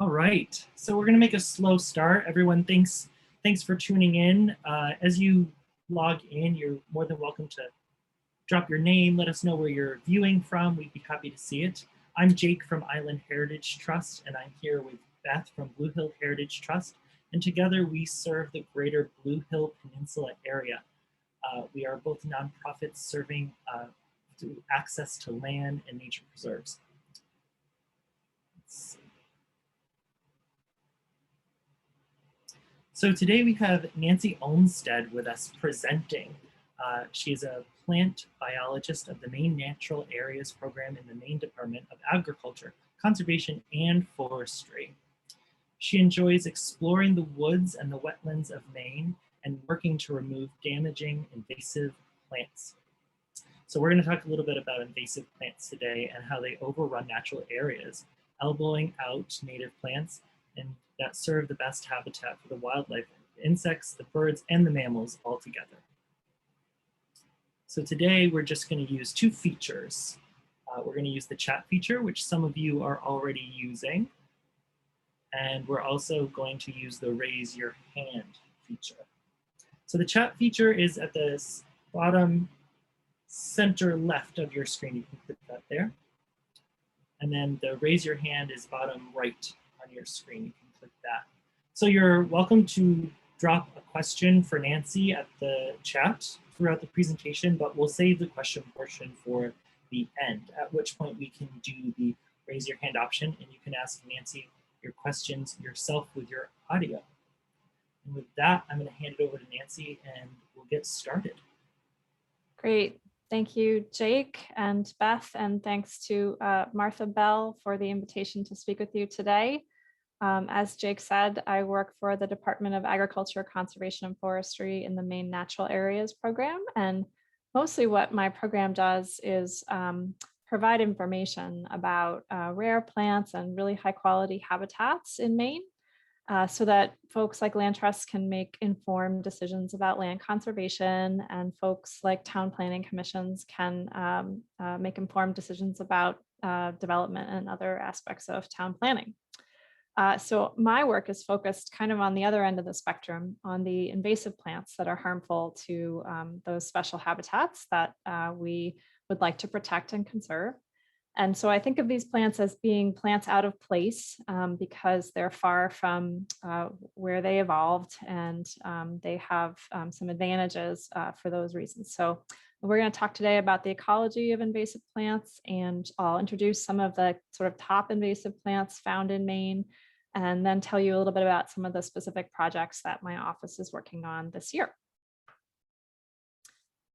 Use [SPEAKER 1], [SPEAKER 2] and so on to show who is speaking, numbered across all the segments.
[SPEAKER 1] All right, so we're gonna make a slow start. Everyone, thanks for tuning in. As you log in, you're more than welcome to drop your name, let us know where you're viewing from. We'd be happy to see it. I'm Jake from Island Heritage Trust, and I'm here with Beth from Blue Hill Heritage Trust, and together we serve the greater Blue Hill Peninsula area. We are both nonprofits serving through access to land and nature preserves. Let's see. So today we have Nancy Olmstead with us presenting. She is a plant biologist of the Maine Natural Areas Program in the Maine Department of Agriculture, Conservation, and Forestry. She enjoys exploring the woods and the wetlands of Maine and working to remove damaging invasive plants. So we're going to talk a little bit about invasive plants today and how they overrun natural areas, elbowing out native plants and that serve the best habitat for the wildlife, the insects, the birds, and the mammals all together. So today we're just going to use two features. We're going to use the chat feature, which some of you are already using. And we're also going to use the raise your hand feature. So the chat feature is at the bottom center left of your screen. You can click that there. And then the raise your hand is bottom right on your screen. You can click that. So you're welcome to drop a question for Nancy at the chat throughout the presentation, but we'll save the question portion for the end, at which point we can do the raise your hand option and you can ask Nancy your questions yourself with your audio. And with that, I'm going to hand it over to Nancy and we'll get started.
[SPEAKER 2] Great. Thank you, Jake and Beth, and thanks to Martha Bell for the invitation to speak with you today. As Jake said, I work for the Department of Agriculture, Conservation, and Forestry in the Maine Natural Areas Program. And mostly what my program does is provide information about rare plants and really high quality habitats in Maine so that folks like land trusts can make informed decisions about land conservation, and folks like town planning commissions can make informed decisions about development and other aspects of town planning. So my work is focused kind of on the other end of the spectrum, on the invasive plants that are harmful to those special habitats that we would like to protect and conserve. And so I think of these plants as being plants out of place because they're far from where they evolved, and they have some advantages for those reasons. So we're going to talk today about the ecology of invasive plants, and I'll introduce some of the sort of top invasive plants found in Maine, and then tell you a little bit about some of the specific projects that my office is working on this year.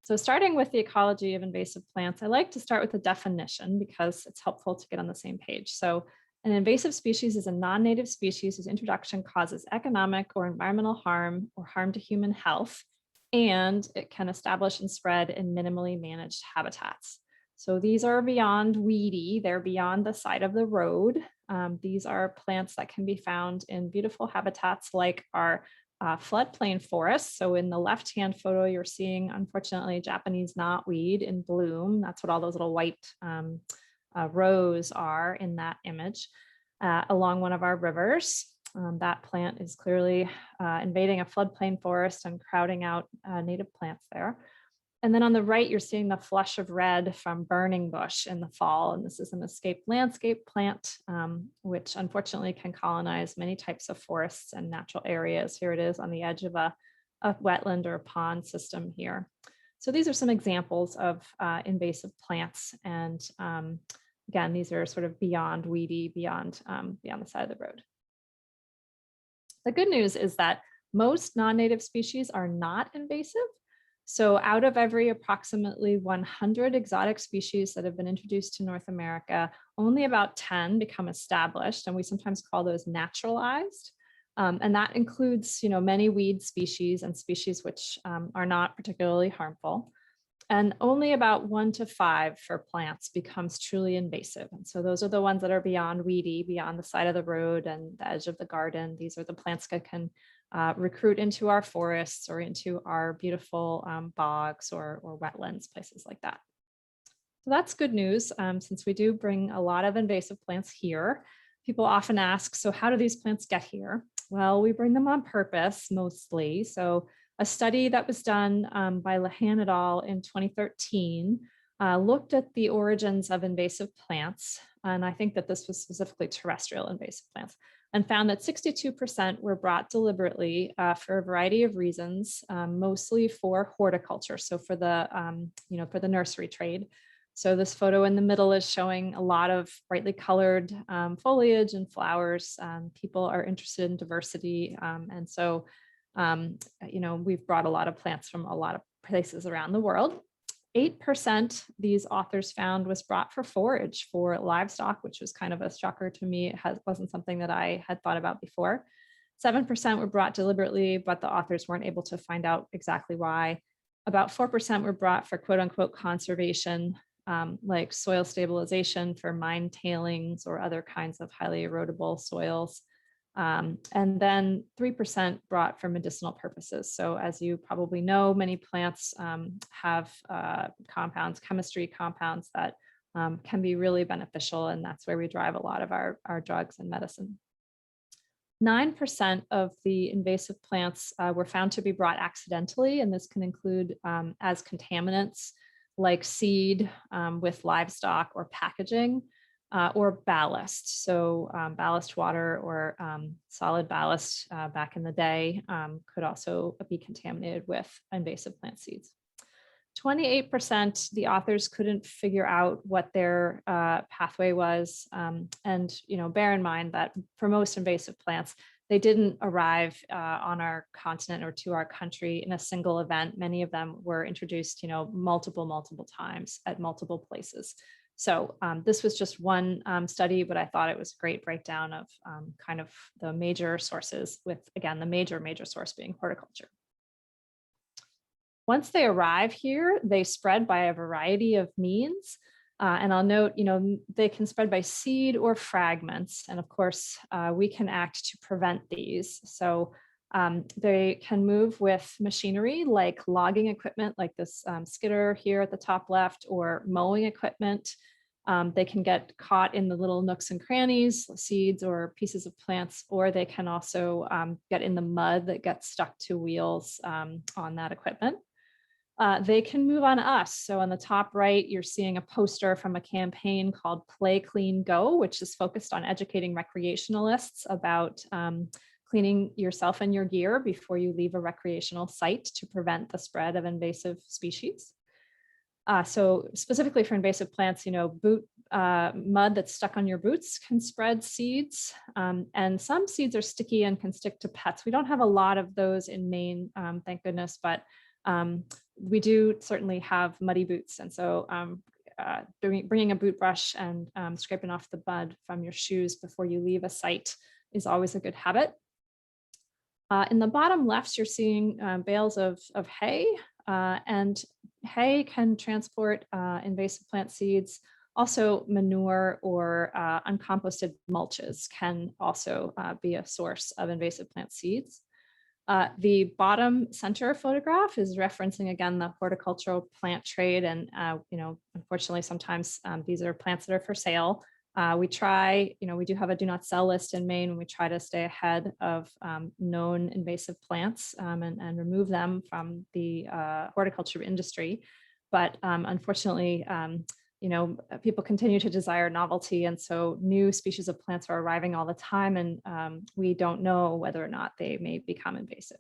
[SPEAKER 2] So starting with the ecology of invasive plants, I like to start with the definition because it's helpful to get on the same page. So an invasive species is a non-native species whose introduction causes economic or environmental harm or harm to human health, and it can establish and spread in minimally managed habitats. So these are beyond weedy, they're beyond the side of the road. These are plants that can be found in beautiful habitats like our floodplain forests. So in the left-hand photo, you're seeing, unfortunately, Japanese knotweed in bloom. That's what all those little white rows are in that image along one of our rivers. That plant is clearly invading a floodplain forest and crowding out native plants there. And then on the right, you're seeing the flush of red from burning bush in the fall. And this is an escaped landscape plant, which unfortunately can colonize many types of forests and natural areas. Here it is on the edge of a wetland or a pond system here. So these are some examples of invasive plants. And again, these are sort of beyond weedy, beyond the side of the road. The good news is that most non-native species are not invasive. So out of every approximately 100 exotic species that have been introduced to North America, only about 10 become established, and we sometimes call those naturalized. And that includes, many weed species and species which are not particularly harmful. And only about 1 to 5 for plants becomes truly invasive. And so those are the ones that are beyond weedy, beyond the side of the road and the edge of the garden. These are the plants that can recruit into our forests or into our beautiful bogs or wetlands, places like that. So that's good news, since we do bring a lot of invasive plants here. People often ask, so how do these plants get here? Well, we bring them on purpose mostly. So a study that was done by Lahan et al. In 2013 looked at the origins of invasive plants. And I think that this was specifically terrestrial invasive plants, and found that 62% were brought deliberately for a variety of reasons, mostly for horticulture. So for the, for the nursery trade. So this photo in the middle is showing a lot of brightly colored foliage and flowers. People are interested in diversity. And so, we've brought a lot of plants from a lot of places around the world. 8% these authors found was brought for forage for livestock, which was kind of a shocker to me. It wasn't something that I had thought about before. 7% were brought deliberately, but the authors weren't able to find out exactly why. About 4% were brought for quote unquote conservation, like soil stabilization for mine tailings or other kinds of highly erodible soils. And then 3% brought for medicinal purposes. So as you probably know, many plants have chemistry compounds that can be really beneficial. And that's where we drive a lot of our drugs and medicine. 9% of the invasive plants were found to be brought accidentally. And this can include as contaminants like seed with livestock or packaging. Or ballast. So ballast water or solid ballast back in the day could also be contaminated with invasive plant seeds. 28%, the authors couldn't figure out what their pathway was. And bear in mind that for most invasive plants, they didn't arrive on our continent or to our country in a single event. Many of them were introduced, multiple times at multiple places. So this was just one study, but I thought it was a great breakdown of kind of the major sources, with, again, the major source being horticulture. Once they arrive here, they spread by a variety of means. And I'll note, they can spread by seed or fragments. And of course, we can act to prevent these. So they can move with machinery like logging equipment, like this skidder here at the top left, or mowing equipment. They can get caught in the little nooks and crannies, seeds or pieces of plants, or they can also get in the mud that gets stuck to wheels on that equipment. They can move on us. So on the top right, you're seeing a poster from a campaign called Play Clean Go, which is focused on educating recreationalists about cleaning yourself and your gear before you leave a recreational site to prevent the spread of invasive species. So specifically for invasive plants, mud that's stuck on your boots can spread seeds. And some seeds are sticky and can stick to pets. We don't have a lot of those in Maine, thank goodness, but we do certainly have muddy boots. And so bringing a boot brush and scraping off the mud from your shoes before you leave a site is always a good habit. In the bottom left, you're seeing bales of hay, and hay can transport invasive plant seeds. Also, manure or uncomposted mulches can also be a source of invasive plant seeds. The bottom center photograph is referencing, again, the horticultural plant trade. And, unfortunately, sometimes these are plants that are for sale. We try, we do have a do not sell list in Maine, and we try to stay ahead of known invasive plants and remove them from the horticulture industry. But unfortunately, people continue to desire novelty. And so new species of plants are arriving all the time, and we don't know whether or not they may become invasive.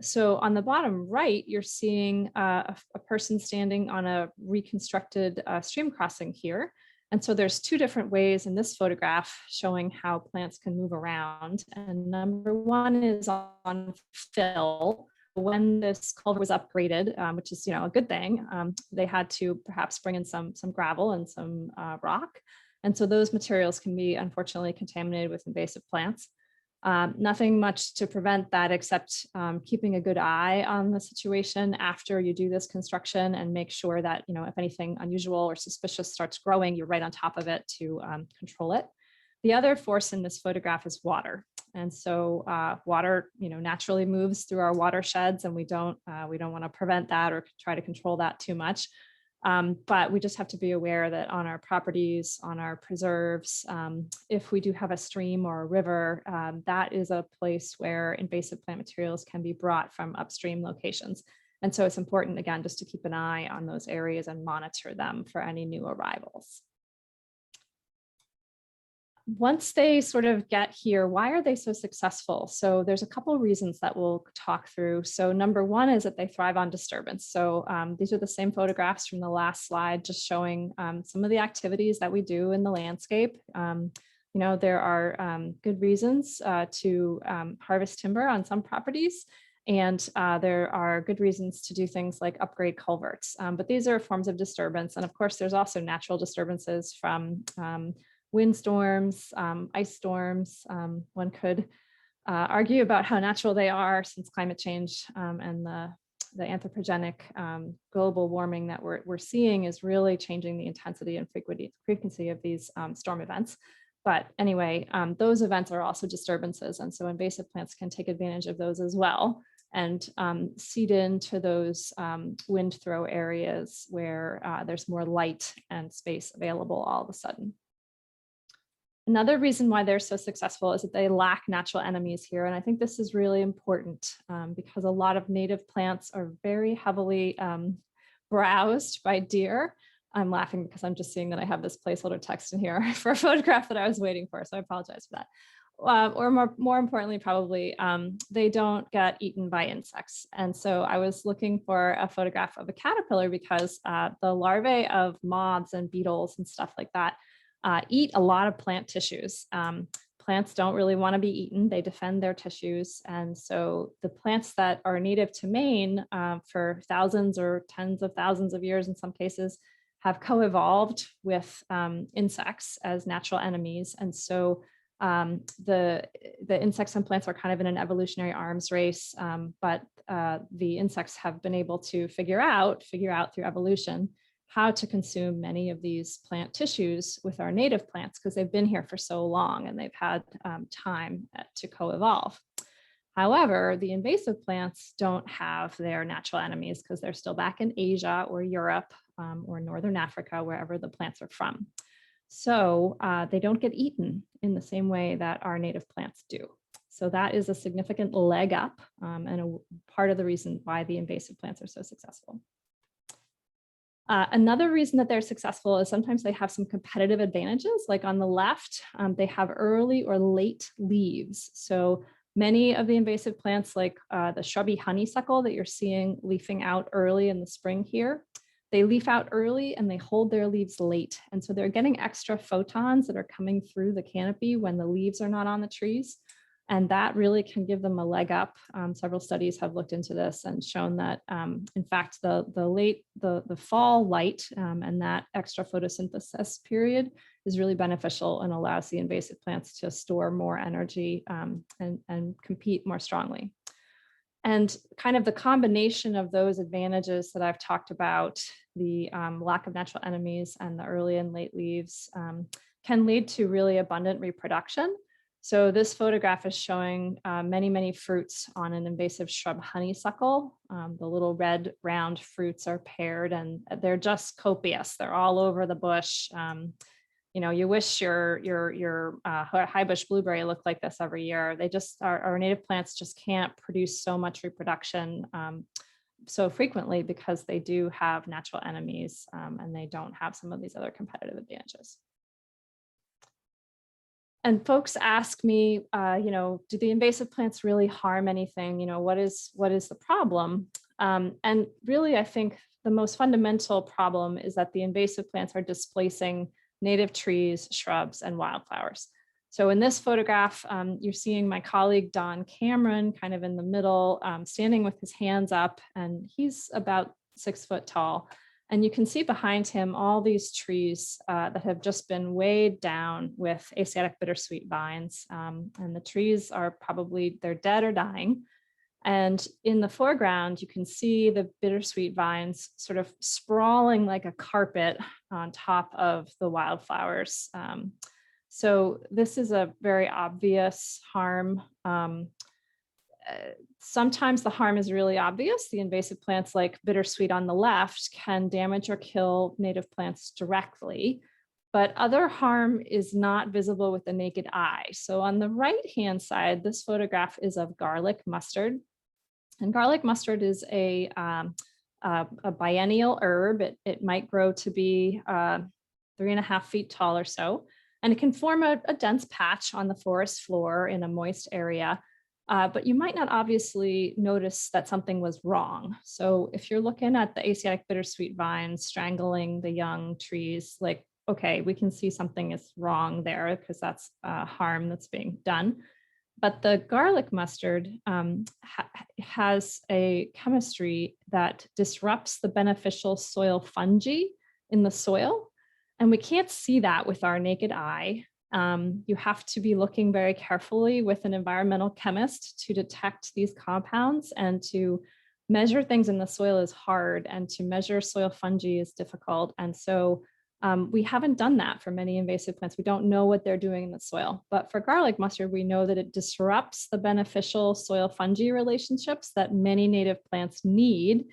[SPEAKER 2] So on the bottom right, you're seeing a person standing on a reconstructed stream crossing here. And so there's two different ways in this photograph showing how plants can move around. And number one is on fill. When this culvert was upgraded, which is a good thing, they had to perhaps bring in some gravel and some rock. And so those materials can be unfortunately contaminated with invasive plants. Nothing much to prevent that except keeping a good eye on the situation after you do this construction, and make sure that, if anything unusual or suspicious starts growing, you're right on top of it to control it. The other force in this photograph is water. And so water, naturally moves through our watersheds, and we don't want to prevent that or try to control that too much. But we just have to be aware that on our properties, on our preserves, if we do have a stream or a river, that is a place where invasive plant materials can be brought from upstream locations. And so it's important, again, just to keep an eye on those areas and monitor them for any new arrivals. Once they sort of get here, why are they so successful? So there's a couple of reasons that we'll talk through. So number one is that they thrive on disturbance. So these are the same photographs from the last slide, just showing some of the activities that we do in the landscape. There are good reasons to harvest timber on some properties. And there are good reasons to do things like upgrade culverts. But these are forms of disturbance. And of course, there's also natural disturbances from windstorms, ice storms. One could argue about how natural they are, since climate change and the anthropogenic global warming that we're seeing is really changing the intensity and frequency of these storm events. But anyway, those events are also disturbances. And so invasive plants can take advantage of those as well and seed into those wind throw areas where there's more light and space available all of a sudden. Another reason why they're so successful is that they lack natural enemies here. And I think this is really important because a lot of native plants are very heavily browsed by deer. I'm laughing because I'm just seeing that I have this placeholder text in here for a photograph that I was waiting for. So I apologize for that. Or more importantly, probably, they don't get eaten by insects. And so I was looking for a photograph of a caterpillar because the larvae of moths and beetles and stuff like that eat a lot of plant tissues. Plants don't really want to be eaten. They defend their tissues. And so the plants that are native to Maine for thousands or tens of thousands of years in some cases have co-evolved with insects as natural enemies. And so the insects and plants are kind of in an evolutionary arms race, but the insects have been able to figure out through evolution how to consume many of these plant tissues with our native plants because they've been here for so long and they've had time to co-evolve. However, the invasive plants don't have their natural enemies because they're still back in Asia or Europe or Northern Africa, wherever the plants are from. So they don't get eaten in the same way that our native plants do. So that is a significant leg up and a part of the reason why the invasive plants are so successful. Another reason that they're successful is sometimes they have some competitive advantages. Like on the left, they have early or late leaves. So many of the invasive plants, like the Shabby Honeysuckle that you're seeing leafing out early in the spring here, they leaf out early and they hold their leaves late. And so they're getting extra photons that are coming through the canopy when the leaves are not on the trees. And that really can give them a leg up. Several studies have looked into this and shown that, in fact, the fall light and that extra photosynthesis period is really beneficial and allows the invasive plants to store more energy and compete more strongly. And kind of the combination of those advantages that I've talked about, the lack of natural enemies and the early and late leaves, can lead to really abundant reproduction. So this photograph is showing many, many fruits on an invasive shrub honeysuckle. The little red round fruits are paired and they're just copious. They're all over the bush. You wish your high bush blueberry looked like this every year. They just, our native plants just can't produce so much reproduction so frequently because they do have natural enemies and they don't have some of these other competitive advantages. And folks ask me, do the invasive plants really harm anything? What is the problem? And really, I think the most fundamental problem is that the invasive plants are displacing native trees, shrubs, and wildflowers. So in this photograph, you're seeing my colleague, Don Cameron, kind of in the middle, standing with his hands up, and he's about 6 foot tall. And you can see behind him all these trees that have just been weighed down with Asiatic bittersweet vines. And the trees are they're dead or dying. And in the foreground, you can see the bittersweet vines sort of sprawling like a carpet on top of the wildflowers. So this is a very obvious harm. sometimes the harm is really obvious. The invasive plants like Bittersweet on the left can damage or kill native plants directly, but other harm is not visible with the naked eye. So on the right-hand side, this photograph is of garlic mustard. And garlic mustard is a biennial herb. It might grow to be 3.5 feet tall or so, and it can form a dense patch on the forest floor in a moist area. But you might not obviously notice that something was wrong. So if you're looking at the Asiatic bittersweet vines strangling the young trees, like, okay, we can see something is wrong there because that's harm that's being done. But the garlic mustard has a chemistry that disrupts the beneficial soil fungi in the soil. And we can't see that with our naked eye. You have to be looking very carefully with an environmental chemist to detect these compounds, and to measure things in the soil is hard, and to measure soil fungi is difficult. And so we haven't done that for many invasive plants. We don't know what they're doing in the soil. But for garlic mustard, we know that it disrupts the beneficial soil fungi relationships that many native plants need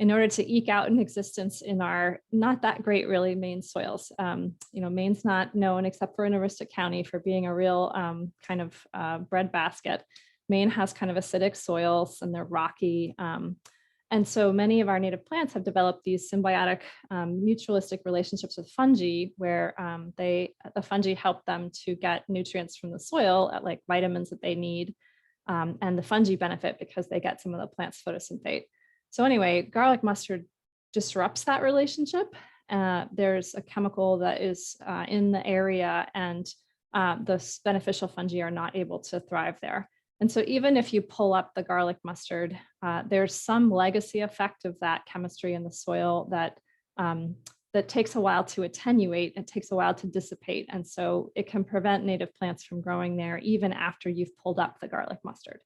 [SPEAKER 2] in order to eke out an existence in our not that great, really, Maine soils. Maine's not known, except for in Aroostook County, for being a real kind of breadbasket. Maine has kind of acidic soils, and they're rocky. And so many of our native plants have developed these symbiotic mutualistic relationships with fungi, where the fungi help them to get nutrients from the soil, like vitamins that they need. And the fungi benefit because they get some of the plant's photosynthate. So anyway, garlic mustard disrupts that relationship. There's a chemical that is in the area, and the beneficial fungi are not able to thrive there. And so even if you pull up the garlic mustard, there's some legacy effect of that chemistry in the soil that takes a while to attenuate. It takes a while to dissipate. And so it can prevent native plants from growing there even after you've pulled up the garlic mustard.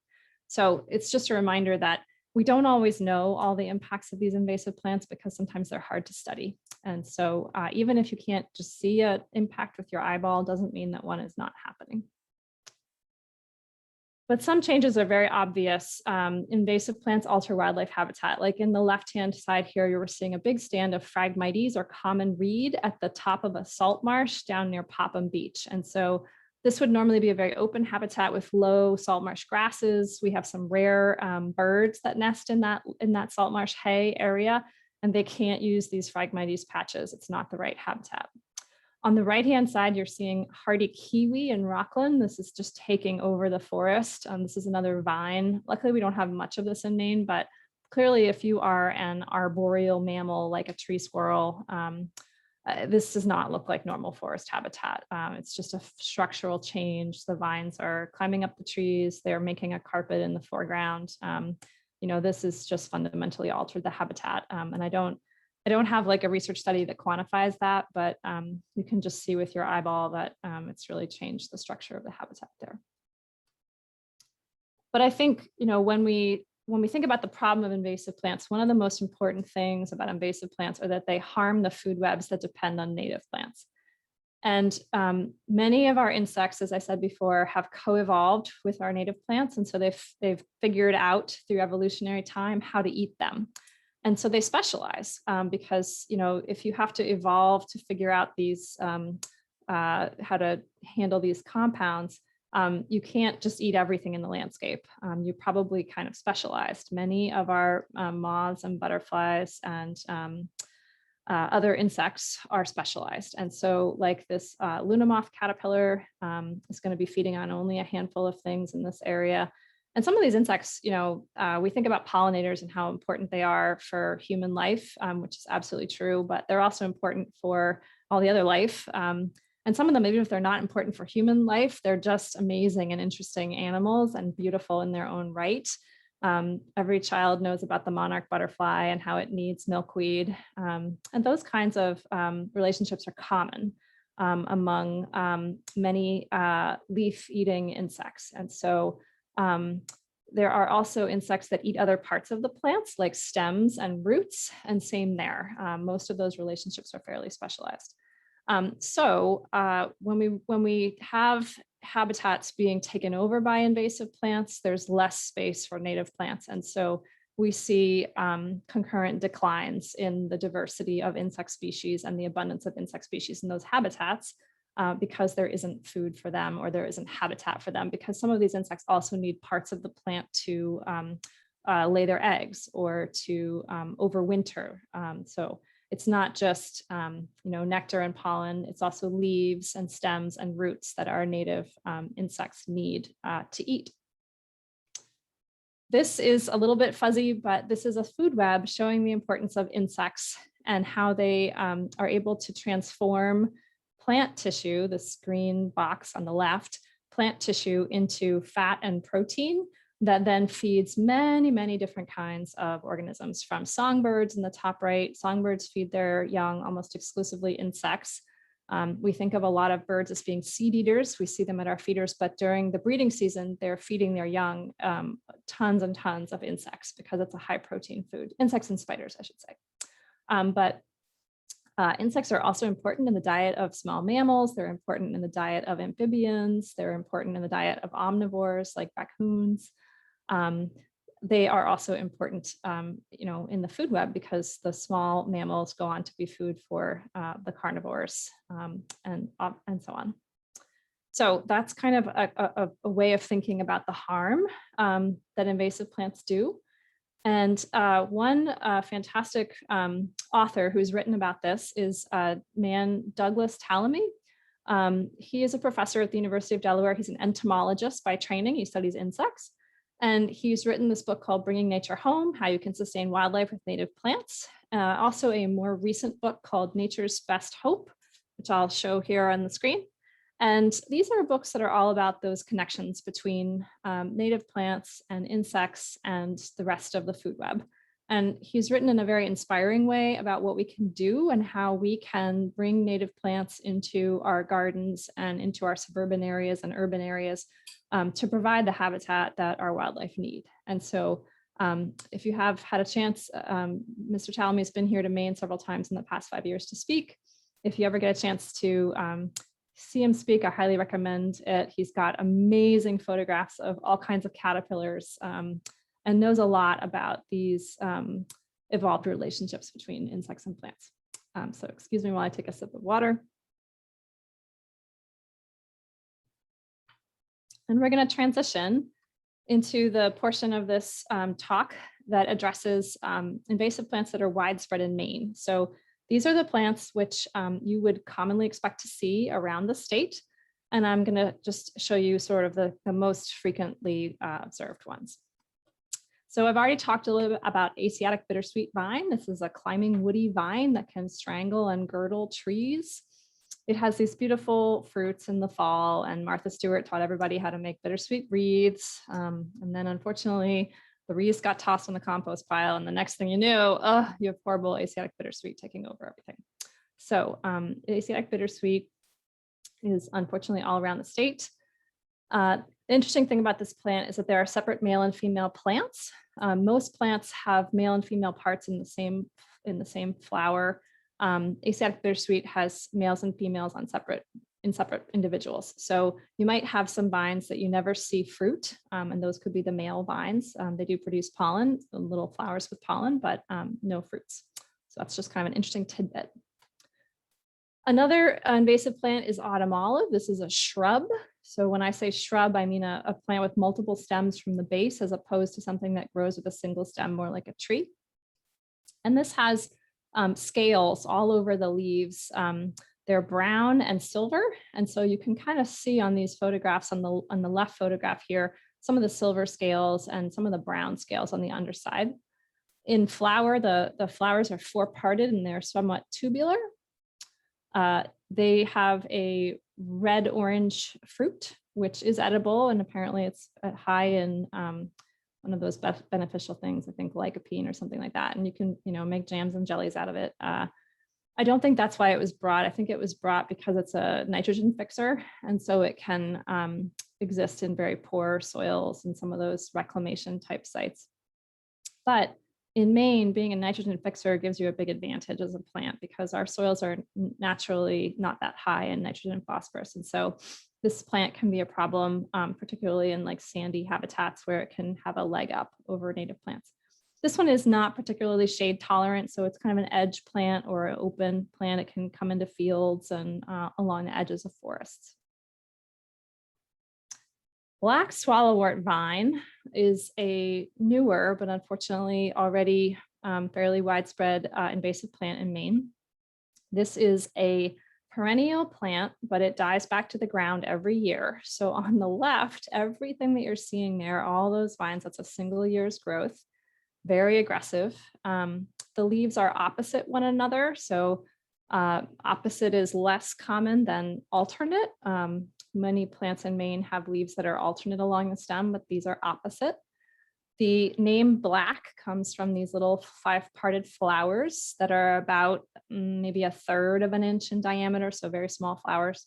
[SPEAKER 2] So it's just a reminder that we don't always know all the impacts of these invasive plants because sometimes they're hard to study. And so even if you can't just see an impact with your eyeball, doesn't mean that one is not happening. But some changes are very obvious. Invasive plants alter wildlife habitat. Like in the left-hand side here, you're seeing a big stand of Phragmites, or common reed, at the top of a salt marsh down near Popham Beach. And so this would normally be a very open habitat with low salt marsh grasses. We have some rare birds that nest in that salt marsh hay area, and they can't use these Phragmites patches. It's not the right habitat. On the right-hand side, you're seeing hardy kiwi in Rockland. This is just taking over the forest. This is another vine. Luckily, we don't have much of this in Maine, but clearly if you are an arboreal mammal like a tree squirrel, this does not look like normal forest habitat. It's just a structural change. The vines are climbing up the trees. They're making a carpet in the foreground. This is just fundamentally altered the habitat. And I don't have like a research study that quantifies that, but you can just see with your eyeball that it's really changed the structure of the habitat there. But I think, when we think about the problem of invasive plants, one of the most important things about invasive plants are that they harm the food webs that depend on native plants. And many of our insects, as I said before, have co-evolved with our native plants. And so they've figured out through evolutionary time how to eat them. And so they specialize because, if you have to evolve to figure out these, how to handle these compounds, you can't just eat everything in the landscape. You probably kind of specialized. Many of our moths and butterflies and other insects are specialized. And so like this Luna moth caterpillar is going to be feeding on only a handful of things in this area. And some of these insects, we think about pollinators and how important they are for human life, which is absolutely true, but they're also important for all the other life. And some of them, even if they're not important for human life, they're just amazing and interesting animals and beautiful in their own right. Every child knows about the monarch butterfly and how it needs milkweed. And those kinds of relationships are common among many leaf-eating insects. And so there are also insects that eat other parts of the plants, like stems and roots, and same there. Most of those relationships are fairly specialized. So when we have habitats being taken over by invasive plants, there's less space for native plants. And so we see concurrent declines in the diversity of insect species and the abundance of insect species in those habitats because there isn't food for them or there isn't habitat for them, because some of these insects also need parts of the plant to lay their eggs or to overwinter. So it's not just nectar and pollen, it's also leaves and stems and roots that our native insects need to eat. This is a little bit fuzzy, but this is a food web showing the importance of insects and how they are able to transform plant tissue, this green box on the left, plant tissue into fat and protein that then feeds many, many different kinds of organisms, from songbirds in the top right. Songbirds feed their young almost exclusively insects. We think of a lot of birds as being seed eaters. We see them at our feeders, but during the breeding season, they're feeding their young tons and tons of insects because it's a high protein food. Insects and spiders, I should say. But insects are also important in the diet of small mammals. They're important in the diet of amphibians. They're important in the diet of omnivores like raccoons. They are also important, in the food web because the small mammals go on to be food for the carnivores and so on. So that's kind of a way of thinking about the harm that invasive plants do. And one fantastic author who's written about this is man Douglas Tallamy. He is a professor at the University of Delaware. He's an entomologist by training. He studies insects. And he's written this book called Bringing Nature Home, How You Can Sustain Wildlife with Native Plants. Also a more recent book called Nature's Best Hope, which I'll show here on the screen. And these are books that are all about those connections between native plants and insects and the rest of the food web. And he's written in a very inspiring way about what we can do and how we can bring native plants into our gardens and into our suburban areas and urban areas to provide the habitat that our wildlife need. And so if you have had a chance, Mr. Tallamy has been here to Maine several times in the past 5 years to speak. If you ever get a chance to see him speak, I highly recommend it. He's got amazing photographs of all kinds of caterpillars and knows a lot about these evolved relationships between insects and plants. So excuse me while I take a sip of water. And we're going to transition into the portion of this talk that addresses invasive plants that are widespread in Maine. So these are the plants which you would commonly expect to see around the state. And I'm going to just show you sort of the most frequently observed ones. So I've already talked a little bit about Asiatic bittersweet vine. This is a climbing woody vine that can strangle and girdle trees. It has these beautiful fruits in the fall, and Martha Stewart taught everybody how to make bittersweet wreaths. And then unfortunately, the wreaths got tossed in the compost pile, and the next thing you knew, you have horrible Asiatic bittersweet taking over everything. So Asiatic bittersweet is unfortunately all around the state. The interesting thing about this plant is that there are separate male and female plants. Most plants have male and female parts in the same flower. Asiatic bittersweet has males and females on separate individuals. So you might have some vines that you never see fruit, and those could be the male vines. They do produce pollen, little flowers with pollen, but no fruits. So that's just kind of an interesting tidbit. Another invasive plant is autumn olive. This is a shrub. So when I say shrub, I mean a plant with multiple stems from the base, as opposed to something that grows with a single stem, more like a tree. And this has scales all over the leaves. They're brown and silver. And so you can kind of see on these photographs on the left photograph here, some of the silver scales and some of the brown scales on the underside. In flower, the flowers are four-parted and they're somewhat tubular. They have a red-orange fruit, which is edible, and apparently it's high in one of those beneficial things, I think lycopene or something like that. And you can, make jams and jellies out of it. I don't think that's why it was brought. I think it was brought because it's a nitrogen fixer, and so it can exist in very poor soils and some of those reclamation type sites. But in Maine, being a nitrogen fixer gives you a big advantage as a plant because our soils are naturally not that high in nitrogen and phosphorus. And so This plant can be a problem, particularly in like sandy habitats where it can have a leg up over native plants. This one is not particularly shade tolerant, so it's kind of an edge plant or an open plant. It can come into fields and along the edges of forests. Black swallowwort vine is a newer, but unfortunately already fairly widespread invasive plant in Maine. This is a perennial plant, but it dies back to the ground every year. So on the left, everything that you're seeing there, all those vines, that's a single year's growth, very aggressive. The leaves are opposite one another. So opposite is less common than alternate. Many plants in Maine have leaves that are alternate along the stem, but these are opposite. The name black comes from these little 5-parted flowers that are about maybe 1/3 of an inch in diameter, so very small flowers.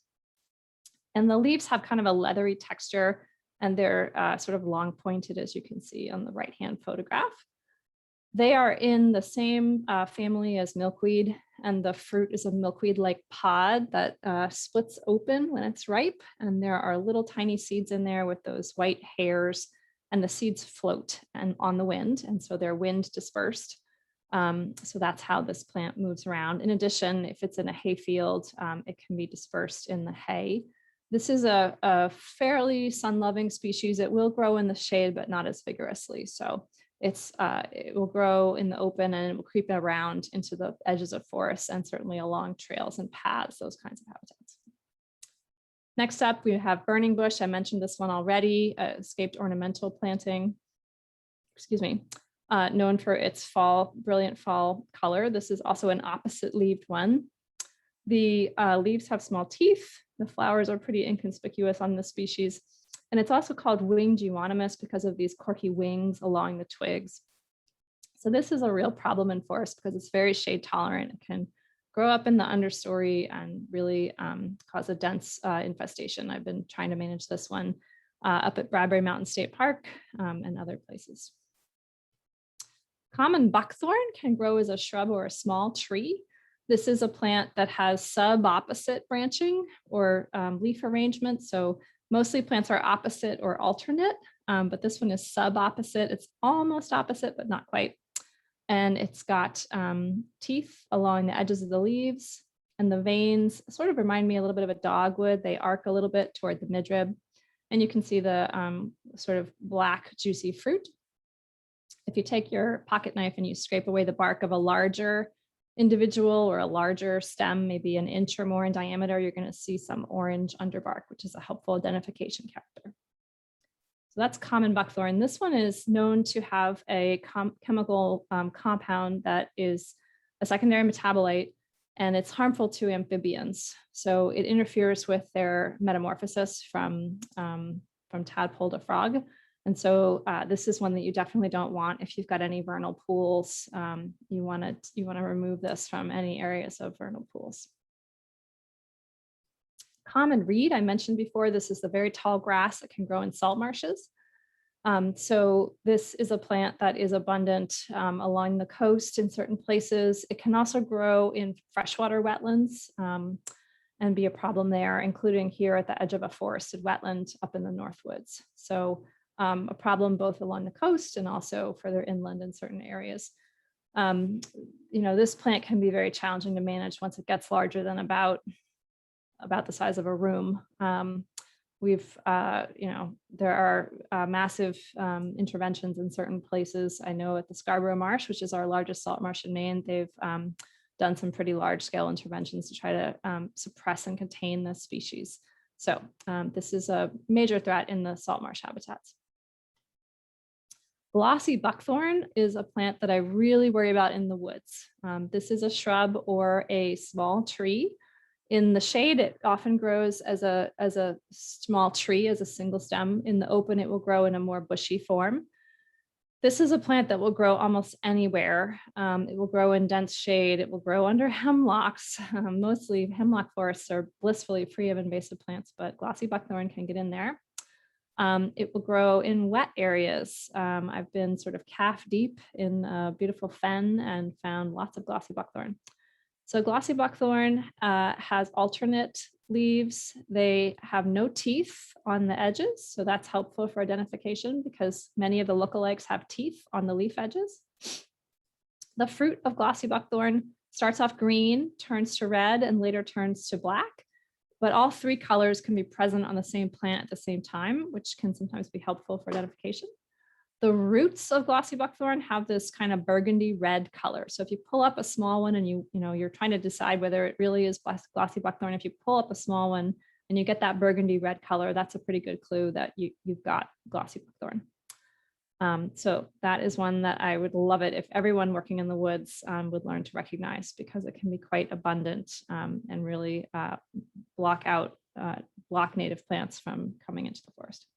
[SPEAKER 2] And the leaves have kind of a leathery texture, and they're sort of long pointed, as you can see on the right-hand photograph. They are in the same family as milkweed, and the fruit is a milkweed-like pod that splits open when it's ripe, and there are little tiny seeds in there with those white hairs, and the seeds float and on the wind, and so they're wind dispersed. So that's how this plant moves around. In addition, if it's in a hay field, it can be dispersed in the hay. This is a fairly sun-loving species. It will grow in the shade, but not as vigorously. So it will grow in the open, and it will creep around into the edges of forests and certainly along trails and paths, those kinds of habitats. Next up, we have burning bush. I mentioned this one already, escaped ornamental planting, known for its brilliant fall color. This is also an opposite leaved one. The leaves have small teeth. The flowers are pretty inconspicuous on this species. And it's also called winged euonymus because of these corky wings along the twigs. So this is a real problem in forests because it's very shade tolerant. It can grow up in the understory and really cause a dense infestation. I've been trying to manage this one up at Barberry Mountain State Park and other places. Common buckthorn can grow as a shrub or a small tree. This is a plant that has sub-opposite branching or leaf arrangement. So mostly plants are opposite or alternate, but this one is sub-opposite. It's almost opposite, but not quite. And it's got teeth along the edges of the leaves, and the veins sort of remind me a little bit of a dogwood. They arc a little bit toward the midrib, and you can see the sort of black juicy fruit. If you take your pocket knife and you scrape away the bark of a larger individual or a larger stem, maybe 1 inch or more in diameter, you're going to see some orange underbark, which is a helpful identification character. So that's common buckthorn. This one is known to have a chemical compound that is a secondary metabolite, and it's harmful to amphibians. So it interferes with their metamorphosis from tadpole to frog. And so this is one that you definitely don't want. If you've got any vernal pools, you want to remove this from any areas of vernal pools. Common reed, I mentioned before, this is the very tall grass that can grow in salt marshes. So this is a plant that is abundant along the coast in certain places. It can also grow in freshwater wetlands and be a problem there, including here at the edge of a forested wetland up in the Northwoods. So a problem both along the coast and also further inland in certain areas. This plant can be very challenging to manage once it gets larger than about the size of a room. There are massive interventions in certain places. I know at the Scarborough Marsh, which is our largest salt marsh in Maine, they've done some pretty large scale interventions to try to suppress and contain this species. So this is a major threat in the salt marsh habitats. Glossy buckthorn is a plant that I really worry about in the woods. This is a shrub or a small tree. In the shade, it often grows as a small tree, as a single stem. In the open, it will grow in a more bushy form. This is a plant that will grow almost anywhere. It will grow in dense shade. It will grow under hemlocks. Mostly hemlock forests are blissfully free of invasive plants, but glossy buckthorn can get in there. It will grow in wet areas. I've been sort of calf deep in a beautiful fen and found lots of glossy buckthorn. So glossy buckthorn has alternate leaves. They have no teeth on the edges, so that's helpful for identification because many of the lookalikes have teeth on the leaf edges. The fruit of glossy buckthorn starts off green, turns to red, and later turns to black. But all three colors can be present on the same plant at the same time, which can sometimes be helpful for identification. The roots of glossy buckthorn have this kind of burgundy red color. So if you pull up a small one and you're trying to decide whether it really is glossy buckthorn, if you pull up a small one and you get that burgundy red color, that's a pretty good clue that you've got glossy buckthorn. So that is one that I would love it if everyone working in the woods would learn to recognize, because it can be quite abundant and really block native plants from coming into the forest.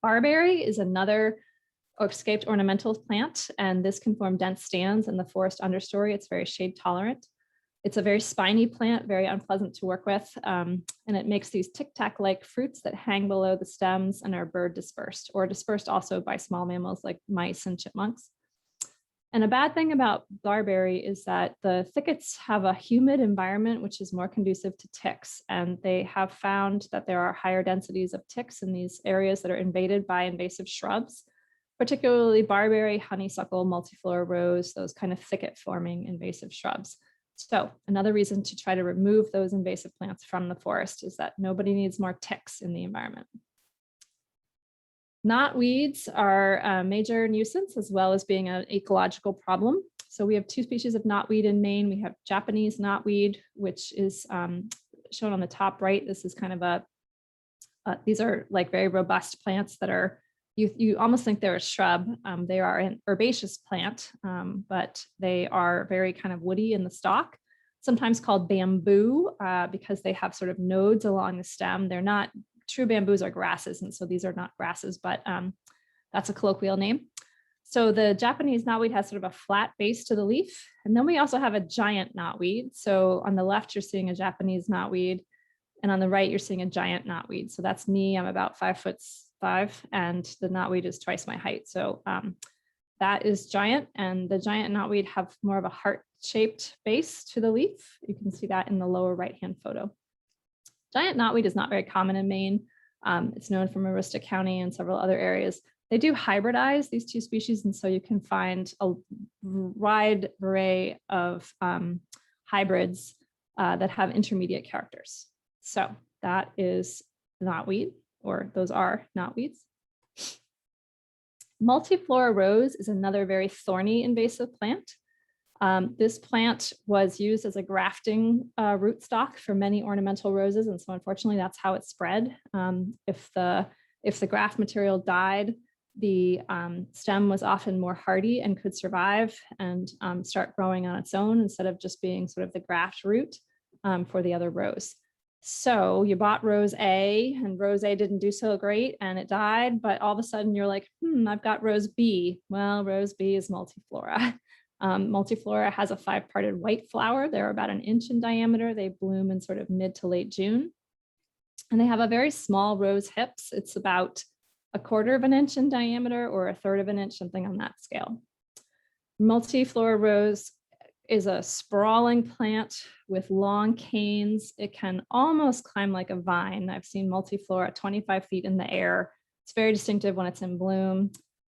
[SPEAKER 2] Barberry is another escaped ornamental plant, and this can form dense stands in the forest understory. It's very shade tolerant. It's a very spiny plant, very unpleasant to work with, and it makes these tic-tac-like fruits that hang below the stems and are bird dispersed, or dispersed also by small mammals like mice and chipmunks. And a bad thing about barberry is that the thickets have a humid environment, which is more conducive to ticks. And they have found that there are higher densities of ticks in these areas that are invaded by invasive shrubs, particularly barberry, honeysuckle, multiflora rose, those kind of thicket forming invasive shrubs. So another reason to try to remove those invasive plants from the forest is that nobody needs more ticks in the environment. Knotweeds are a major nuisance, as well as being an ecological problem. So we have two species of knotweed in Maine. We have Japanese knotweed, which is shown on the top right. This is kind of these are like very robust plants that are, you almost think they're a shrub. They are an herbaceous plant, but they are very kind of woody in the stalk, sometimes called bamboo because they have sort of nodes along the stem. They're not true bamboos are grasses, and so these are not grasses, but that's a colloquial name. So the Japanese knotweed has sort of a flat base to the leaf. And then we also have a giant knotweed. So on the left, you're seeing a Japanese knotweed, and on the right, you're seeing a giant knotweed. So that's me, I'm about 5'5", and the knotweed is twice my height. So that is giant, and the giant knotweed have more of a heart-shaped base to the leaf. You can see that in the lower right-hand photo. Giant knotweed is not very common in Maine. It's known from Aroostook County and several other areas. They do hybridize these two species, and so you can find a wide array of hybrids that have intermediate characters. So that is knotweed, or those are knotweeds. Multiflora Rose is another very thorny invasive plant. This plant was used as a grafting rootstock for many ornamental roses, and so unfortunately that's how it spread. If the graft material died, the stem was often more hardy and could survive and start growing on its own instead of just being sort of the graft root for the other rose. So you bought Rose A, and Rose A didn't do so great and it died, but all of a sudden you're like, I've got Rose B. Well, Rose B is multiflora. Multiflora has a 5-parted white flower. They're about 1 inch in diameter. They bloom in sort of mid to late June. And they have a very small rose hips. It's about 1/4 of an inch in diameter, or 1/3 of an inch, something on that scale. Multiflora rose is a sprawling plant with long canes. It can almost climb like a vine. I've seen multiflora 25 feet in the air. It's very distinctive when it's in bloom.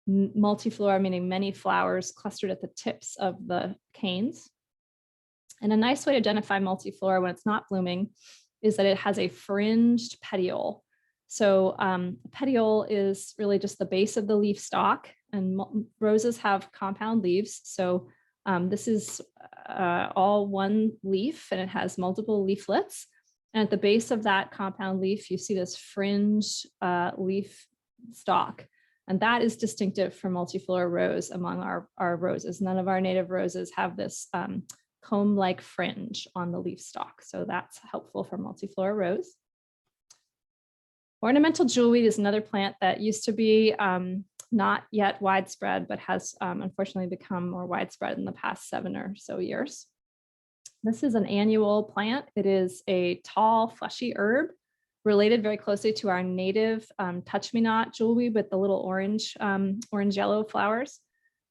[SPEAKER 2] Multiflora, meaning many flowers clustered at the tips of the canes. And a nice way to identify multiflora when it's not blooming is that it has a fringed petiole. So petiole is really just the base of the leaf stalk, and roses have compound leaves. So this is all one leaf, and it has multiple leaflets. And at the base of that compound leaf, you see this fringed leaf stalk. And that is distinctive for multiflora rose among our roses. None of our native roses have this comb-like fringe on the leaf stalk. So that's helpful for multiflora rose. Ornamental jewelry is another plant that used to be not yet widespread, but has unfortunately become more widespread in the past 7 or so years. This is an annual plant. It is a tall, fleshy herb related very closely to our native touch-me-not jewelry with the little orange yellow flowers.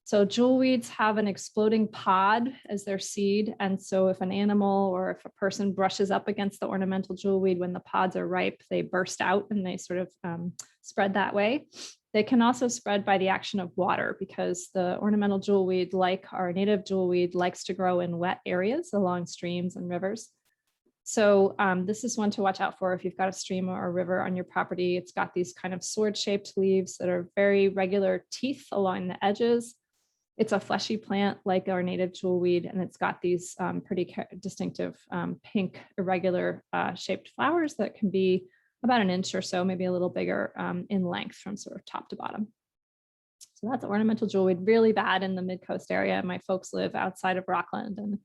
[SPEAKER 2] So jewelweeds have an exploding pod as their seed. And so if an animal or if a person brushes up against the ornamental jewelweed when the pods are ripe, they burst out and they sort of spread that way. They can also spread by the action of water because the ornamental jewelweed, like our native jewelweed, likes to grow in wet areas along streams and rivers. So this is one to watch out for if you've got a stream or a river on your property. It's got these kind of sword-shaped leaves that are very regular teeth along the edges. It's a fleshy plant like our native jewelweed, and it's got these pretty distinctive pink, irregular shaped flowers that can be about 1 inch or so, maybe a little bigger in length from sort of top to bottom. So that's ornamental jewelweed, really bad in the mid-coast area. My folks live outside of Rockland, and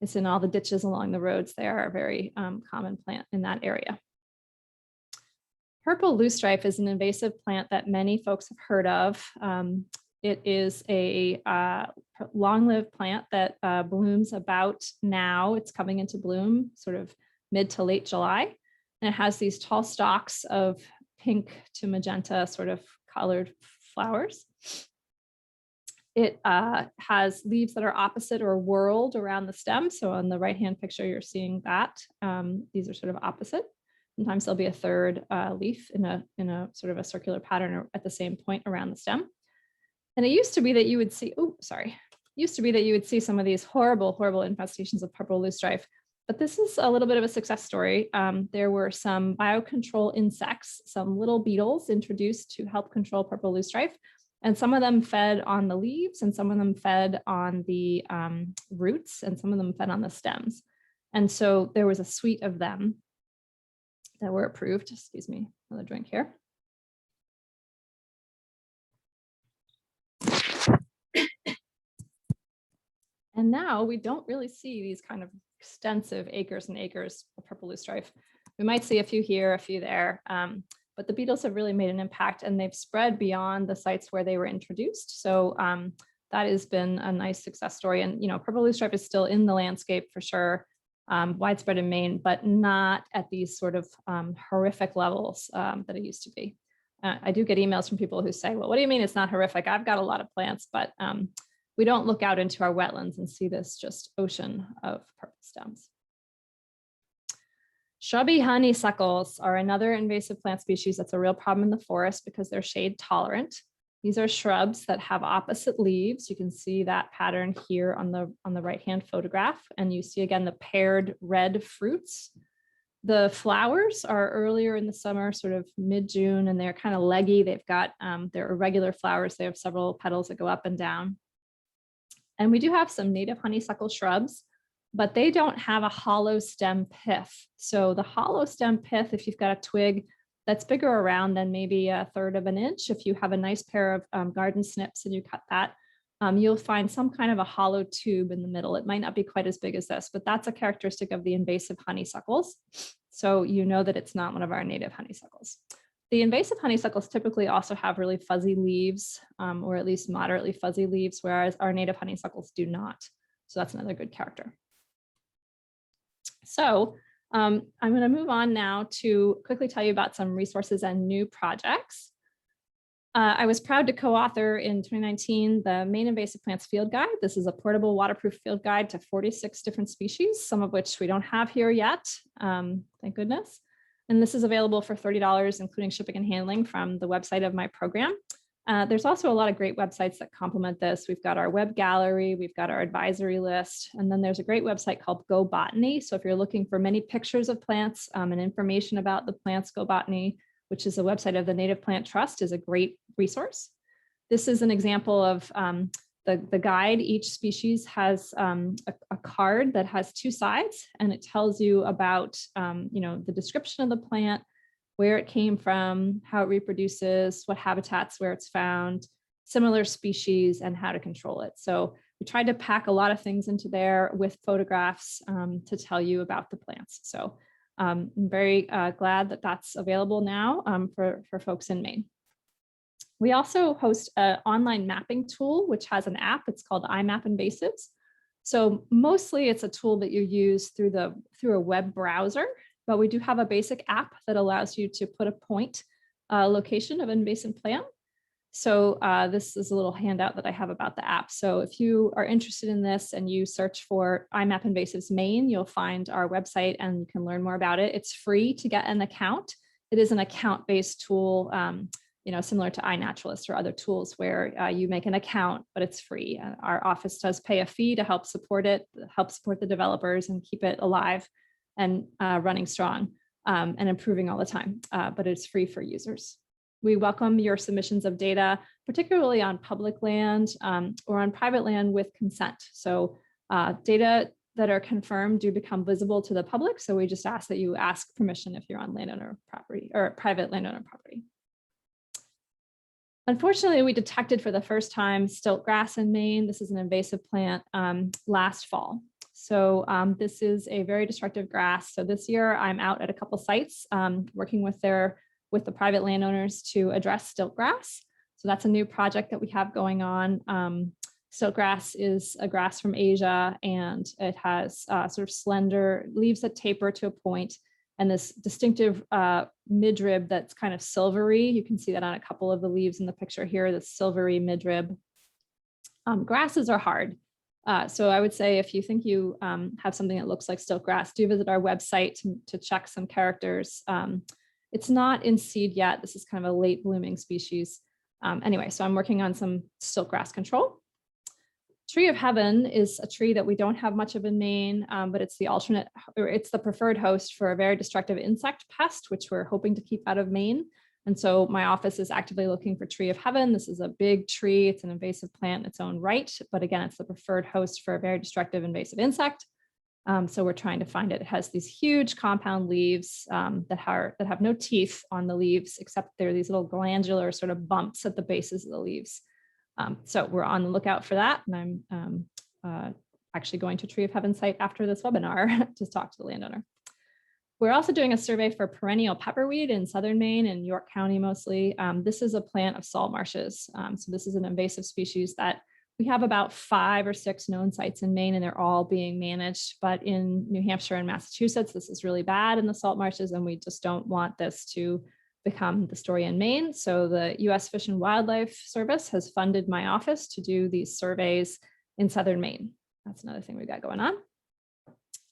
[SPEAKER 2] it's in all the ditches along the roads. They are a very common plant in that area. Purple loosestrife is an invasive plant that many folks have heard of. It is a long-lived plant that blooms about now. It's coming into bloom sort of mid to late July. And it has these tall stalks of pink to magenta sort of colored flowers. It has leaves that are opposite or whorled around the stem. So on the right-hand picture, you're seeing that. These are sort of opposite. Sometimes there'll be a third leaf in a sort of a circular pattern at the same point around the stem. And it used to be that you would see, used to be that you would see some of these horrible, horrible infestations of purple loosestrife. But this is a little bit of a success story. There were some biocontrol insects, some little beetles introduced to help control purple loosestrife. And some of them fed on the leaves, and some of them fed on the roots, and some of them fed on the stems. And so there was a suite of them that were approved. Excuse me, another drink here. And now we don't really see these kind of extensive acres and acres of purple loosestrife. We might see a few here, a few there, but the beetles have really made an impact, and they've spread beyond the sites where they were introduced. So that has been a nice success story. And purple loosestrife is still in the landscape for sure, widespread in Maine, but not at these sort of horrific levels that it used to be. I do get emails from people who say, well, what do you mean it's not horrific? I've got a lot of plants, but we don't look out into our wetlands and see this just ocean of purple stems. Shabby honeysuckles are another invasive plant species that's a real problem in the forest because they're shade tolerant. These are shrubs that have opposite leaves. You can see that pattern here on the right-hand photograph, and you see again the paired red fruits. The flowers are earlier in the summer, sort of mid-June, and they're kind of leggy. They've got, they're irregular flowers. They have several petals that go up and down. And we do have some native honeysuckle shrubs, but they don't have a hollow stem pith. So the hollow stem pith, if you've got a twig that's bigger around than maybe 1/3 of an inch, if you have a nice pair of garden snips and you cut that, you'll find some kind of a hollow tube in the middle. It might not be quite as big as this, but that's a characteristic of the invasive honeysuckles. So you know that it's not one of our native honeysuckles. The invasive honeysuckles typically also have really fuzzy leaves, or at least moderately fuzzy leaves, whereas our native honeysuckles do not. So that's another good character. So I'm going to move on now to quickly tell you about some resources and new projects. I was proud to co-author in 2019 the Maine Invasive Plants Field Guide. This is a portable waterproof field guide to 46 different species, some of which we don't have here yet, thank goodness. And this is available for $30, including shipping and handling from the website of my program. There's also a lot of great websites that complement this. We've got our web gallery, we've got our advisory list, and then there's a great website called Go Botany. So if you're looking for many pictures of plants and information about the plants, Go Botany, which is a website of the Native Plant Trust, is a great resource. This is an example of the guide. Each species has a card that has 2 sides, and it tells you about the description of the plant, where it came from, how it reproduces, what habitats where it's found, similar species, and how to control it. So we tried to pack a lot of things into there with photographs to tell you about the plants. So I'm very glad that that's available now for folks in Maine. We also host an online mapping tool, which has an app. It's called iMap Invasives. So mostly it's a tool that you use through a web browser, but we do have a basic app that allows you to put a point location of an invasive plant. So this is a little handout that I have about the app. So if you are interested in this and you search for IMAP Invasives Maine, you'll find our website and you can learn more about it. It's free to get an account. It is an account-based tool, similar to iNaturalist or other tools where you make an account, but it's free. Our office does pay a fee to help support it, help support the developers and keep it alive and running strong and improving all the time, but it's free for users. We welcome your submissions of data, particularly on public land or on private land with consent. So data that are confirmed do become visible to the public. So we just ask that you ask permission if you're on landowner property or private landowner property. Unfortunately, we detected for the first time stiltgrass in Maine. This is an invasive plant last fall. So this is a very destructive grass. So this year I'm out at a couple sites working with the private landowners to address stiltgrass. So that's a new project that we have going on. Stiltgrass is a grass from Asia, and it has sort of slender leaves that taper to a point, and this distinctive midrib that's kind of silvery. You can see that on a couple of the leaves in the picture here, the silvery midrib. Grasses are hard. So I would say if you think you have something that looks like stiltgrass, do visit our website to check some characters. It's not in seed yet. This is kind of a late blooming species. Anyway, so I'm working on some stiltgrass control. Tree of Heaven is a tree that we don't have much of in Maine, but it's the preferred host for a very destructive insect pest, which we're hoping to keep out of Maine. And so my office is actively looking for Tree of Heaven. This is a big tree. It's an invasive plant in its own right, but again, it's the preferred host for a very destructive invasive insect. So we're trying to find it. It has these huge compound leaves that have no teeth on the leaves, except they're these little glandular sort of bumps at the bases of the leaves. So we're on the lookout for that. And I'm actually going to Tree of Heaven site after this webinar to talk to the landowner. We're also doing a survey for perennial pepperweed in southern Maine and York County mostly. This is a plant of salt marshes. So this is an invasive species that we have about 5 or 6 known sites in Maine, and they're all being managed. But in New Hampshire and Massachusetts, this is really bad in the salt marshes, and we just don't want this to become the story in Maine. So the U.S. Fish and Wildlife Service has funded my office to do these surveys in southern Maine. That's another thing we've got going on.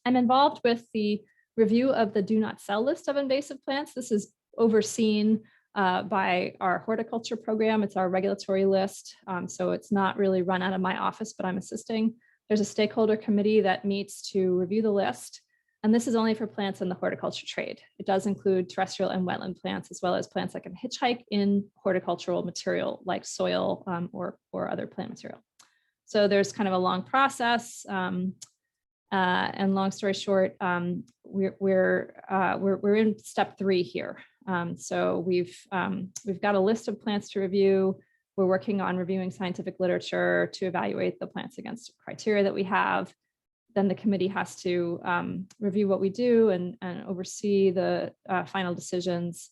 [SPEAKER 2] I'm involved with the review of the do not sell list of invasive plants. This is overseen by our horticulture program. It's our regulatory list. So it's not really run out of my office, but I'm assisting. There's a stakeholder committee that meets to review the list. And this is only for plants in the horticulture trade. It does include terrestrial and wetland plants, as well as plants that can hitchhike in horticultural material like soil or other plant material. So there's kind of a long process. And long story short, we're in step 3 here. So we've got a list of plants to review. We're working on reviewing scientific literature to evaluate the plants against criteria that we have. Then the committee has to review what we do and oversee the final decisions.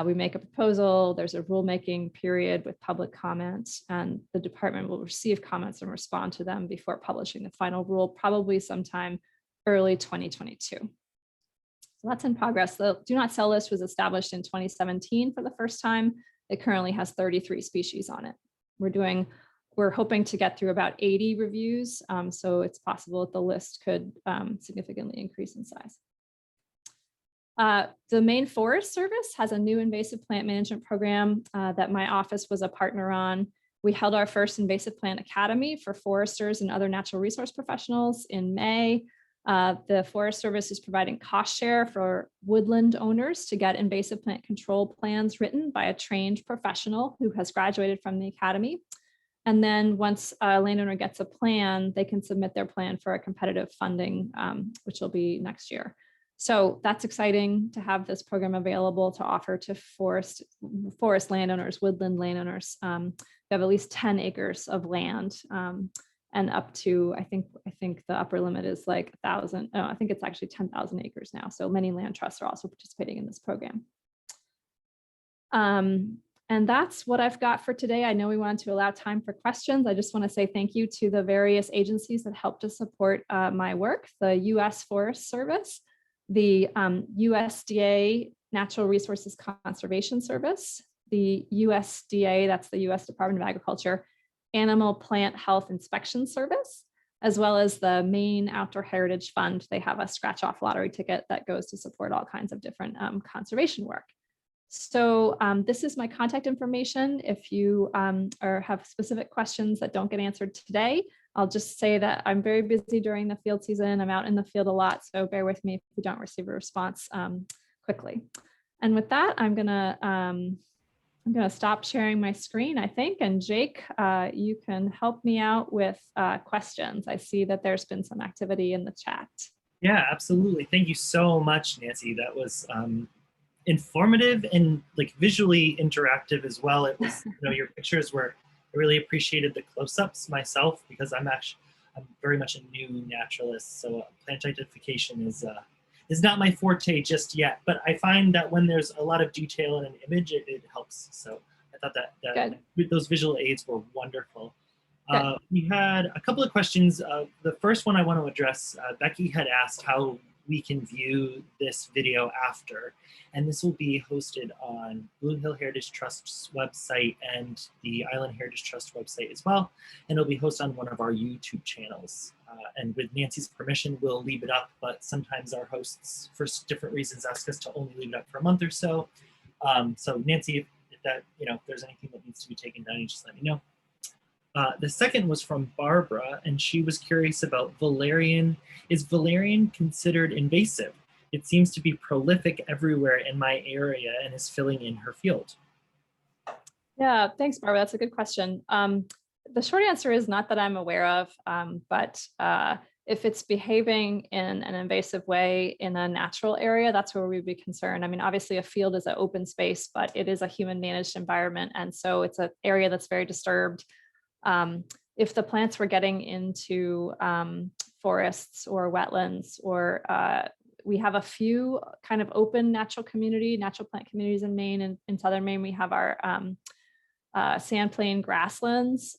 [SPEAKER 2] We make a proposal. There's a rulemaking period with public comment, and the department will receive comments and respond to them before publishing the final rule, probably sometime early 2022. So that's in progress. The do not sell list was established in 2017 for the first time. It currently has 33 species on it. We're hoping to get through about 80 reviews. So it's possible that the list could significantly increase in size. The Maine Forest Service has a new invasive plant management program that my office was a partner on. We held our first invasive plant academy for foresters and other natural resource professionals in May. The Forest Service is providing cost share for woodland owners to get invasive plant control plans written by a trained professional who has graduated from the academy. And then once a landowner gets a plan, they can submit their plan for a competitive funding, which will be next year. So that's exciting to have this program available to offer to forest landowners, woodland landowners. We have at least 10 acres of land and up to, I think the upper limit is like 1,000. No, I think it's actually 10,000 acres now. So many land trusts are also participating in this program. And that's what I've got for today. I know we wanted to allow time for questions. I just want to say thank you to the various agencies that helped to support my work, the U.S. Forest Service, the USDA Natural Resources Conservation Service, the USDA, that's the US Department of Agriculture, Animal Plant Health Inspection Service, as well as the Maine Outdoor Heritage Fund. They have a scratch-off lottery ticket that goes to support all kinds of different conservation work. So this is my contact information. If you have specific questions that don't get answered today, I'll just say that I'm very busy during the field season. I'm out in the field a lot, so bear with me if we don't receive a response quickly. And with that, I'm gonna stop sharing my screen, I think. And Jake, you can help me out with questions. I see that there's been some activity in the chat.
[SPEAKER 1] Yeah, absolutely. Thank you so much, Nancy. That was informative and like visually interactive as well. It was, your pictures were, I really appreciated the close-ups myself, because I'm very much a new naturalist. So plant identification is not my forte just yet, but I find that when there's a lot of detail in an image, it helps. So I thought that those visual aids were wonderful. We had a couple of questions. The first one I want to address, Becky had asked how we can view this video after, and this will be hosted on Blue Hill Heritage Trust's website and the Island Heritage Trust website as well, and it'll be hosted on one of our YouTube channels. And with Nancy's permission, we'll leave it up, but sometimes our hosts, for different reasons, ask us to only leave it up for a month or so. So Nancy, if that, if there's anything that needs to be taken down, you just let me know. The second was from Barbara, and she was curious about Valerian. Is Valerian considered invasive? It seems to be prolific everywhere in my area and is filling in her field.
[SPEAKER 2] Yeah, thanks, Barbara. That's a good question. The short answer is not that I'm aware of, but if it's behaving in an invasive way in a natural area, that's where we'd be concerned. I mean, obviously a field is an open space, but it is a human managed environment. And so it's an area that's very disturbed. If the plants were getting into forests or wetlands, or we have a few kind of open natural plant communities in Maine, and in southern Maine, we have our sand plain grasslands,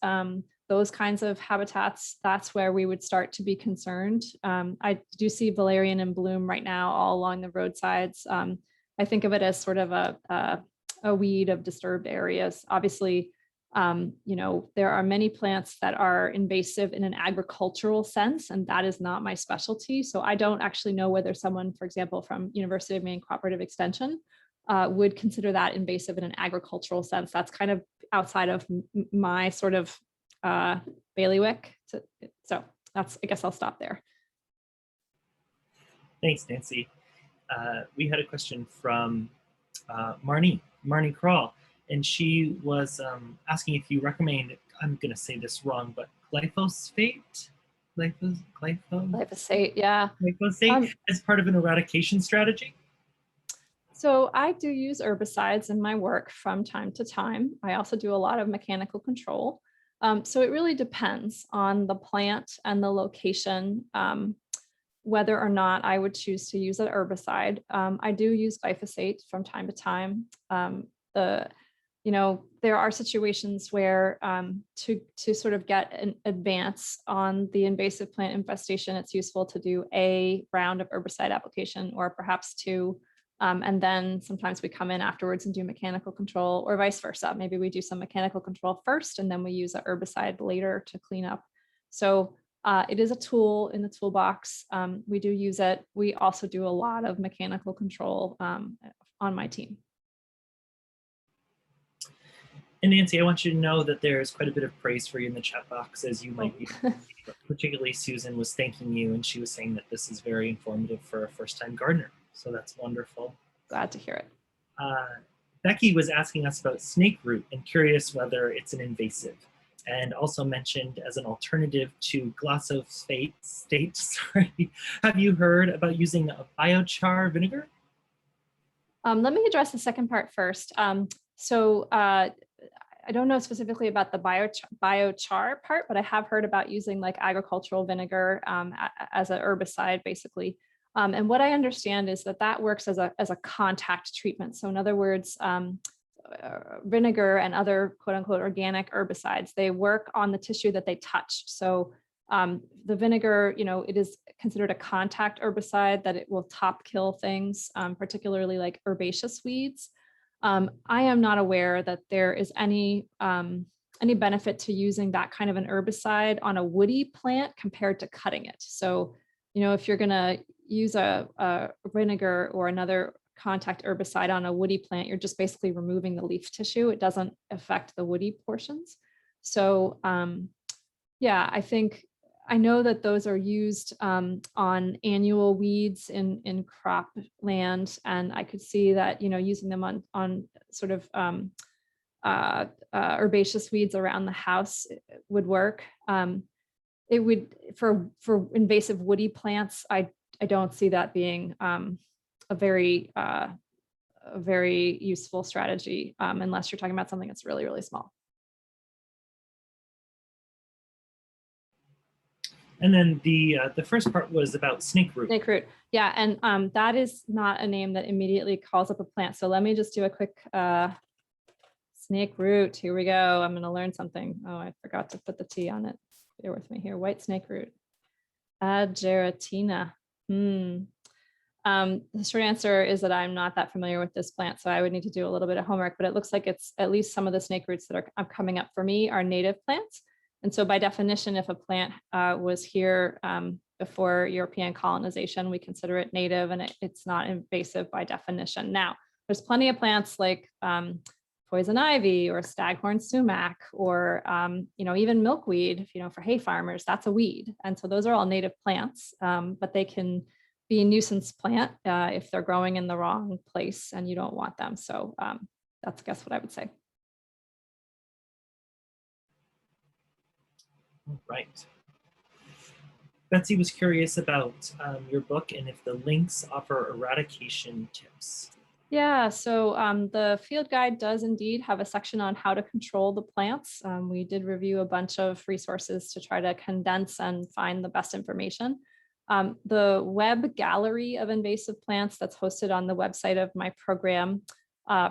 [SPEAKER 2] those kinds of habitats. That's where we would start to be concerned. I do see Valerian in bloom right now all along the roadsides. I think of it as sort of a weed of disturbed areas. Obviously, there are many plants that are invasive in an agricultural sense, and that is not my specialty. So I don't actually know whether someone, for example, from University of Maine Cooperative Extension would consider that invasive in an agricultural sense. That's kind of outside of my sort of bailiwick. So that's, I guess I'll stop there.
[SPEAKER 1] Thanks, Nancy. We had a question from Marnie Crawl. And she was asking if you recommend, I'm going to say this wrong, but glyphosate?
[SPEAKER 2] Glyphosate, yeah.
[SPEAKER 1] Glyphosate as part of an eradication strategy?
[SPEAKER 2] So I do use herbicides in my work from time to time. I also do a lot of mechanical control. So it really depends on the plant and the location, whether or not I would choose to use an herbicide. I do use glyphosate from time to time. There are situations where to sort of get an advance on the invasive plant infestation, it's useful to do a round of herbicide application, or perhaps two, and then sometimes we come in afterwards and do mechanical control, or vice versa. Maybe we do some mechanical control first and then we use an herbicide later to clean up. So it is a tool in the toolbox. We do use it. We also do a lot of mechanical control on my team.
[SPEAKER 1] And Nancy, I want you to know that there's quite a bit of praise for you in the chat box, as you might be. Particularly Susan was thanking you, and she was saying that this is very informative for a first-time gardener. So that's wonderful.
[SPEAKER 2] Glad to hear it.
[SPEAKER 1] Becky was asking us about snakeroot and curious whether it's an invasive, and also mentioned as an alternative to glyphosate. Sorry, have you heard about using a biochar vinegar?
[SPEAKER 2] Let me address the second part first. I don't know specifically about the biochar part, but I have heard about using like agricultural vinegar as an herbicide, basically. And what I understand is that works as a contact treatment. So in other words, vinegar and other quote unquote organic herbicides, they work on the tissue that they touch. So the vinegar, it is considered a contact herbicide, that it will top kill things, particularly like herbaceous weeds. I am not aware that there is any benefit to using that kind of an herbicide on a woody plant compared to cutting it. So, if you're going to use a vinegar or another contact herbicide on a woody plant, you're just basically removing the leaf tissue. It doesn't affect the woody portions. So, yeah, I know that those are used on annual weeds in crop land, and I could see that using them on sort of herbaceous weeds around the house would work. It would for invasive woody plants. I don't see that being a very useful strategy unless you're talking about something that's really, really small.
[SPEAKER 1] And then the first part was about snake root.
[SPEAKER 2] Snake root, yeah, and that is not a name that immediately calls up a plant. So let me just do a quick snake root. Here we go. I'm going to learn something. Oh, I forgot to put the T on it. Bear with me here. White snake root. Ageratina. The short answer is that I'm not that familiar with this plant, so I would need to do a little bit of homework, but it looks like it's at least some of the snake roots that are coming up for me are native plants. And so by definition, if a plant was here before European colonization, we consider it native and it's not invasive by definition. Now, there's plenty of plants like poison ivy or staghorn sumac or even milkweed, for hay farmers, that's a weed. And so those are all native plants, but they can be a nuisance plant if they're growing in the wrong place and you don't want them. So that's, I guess, what I would say.
[SPEAKER 1] All right. Betsy was curious about your book and if the links offer eradication tips.
[SPEAKER 2] Yeah, so the field guide does indeed have a section on how to control the plants. We did review a bunch of resources to try to condense and find the best information. The web gallery of invasive plants that's hosted on the website of my program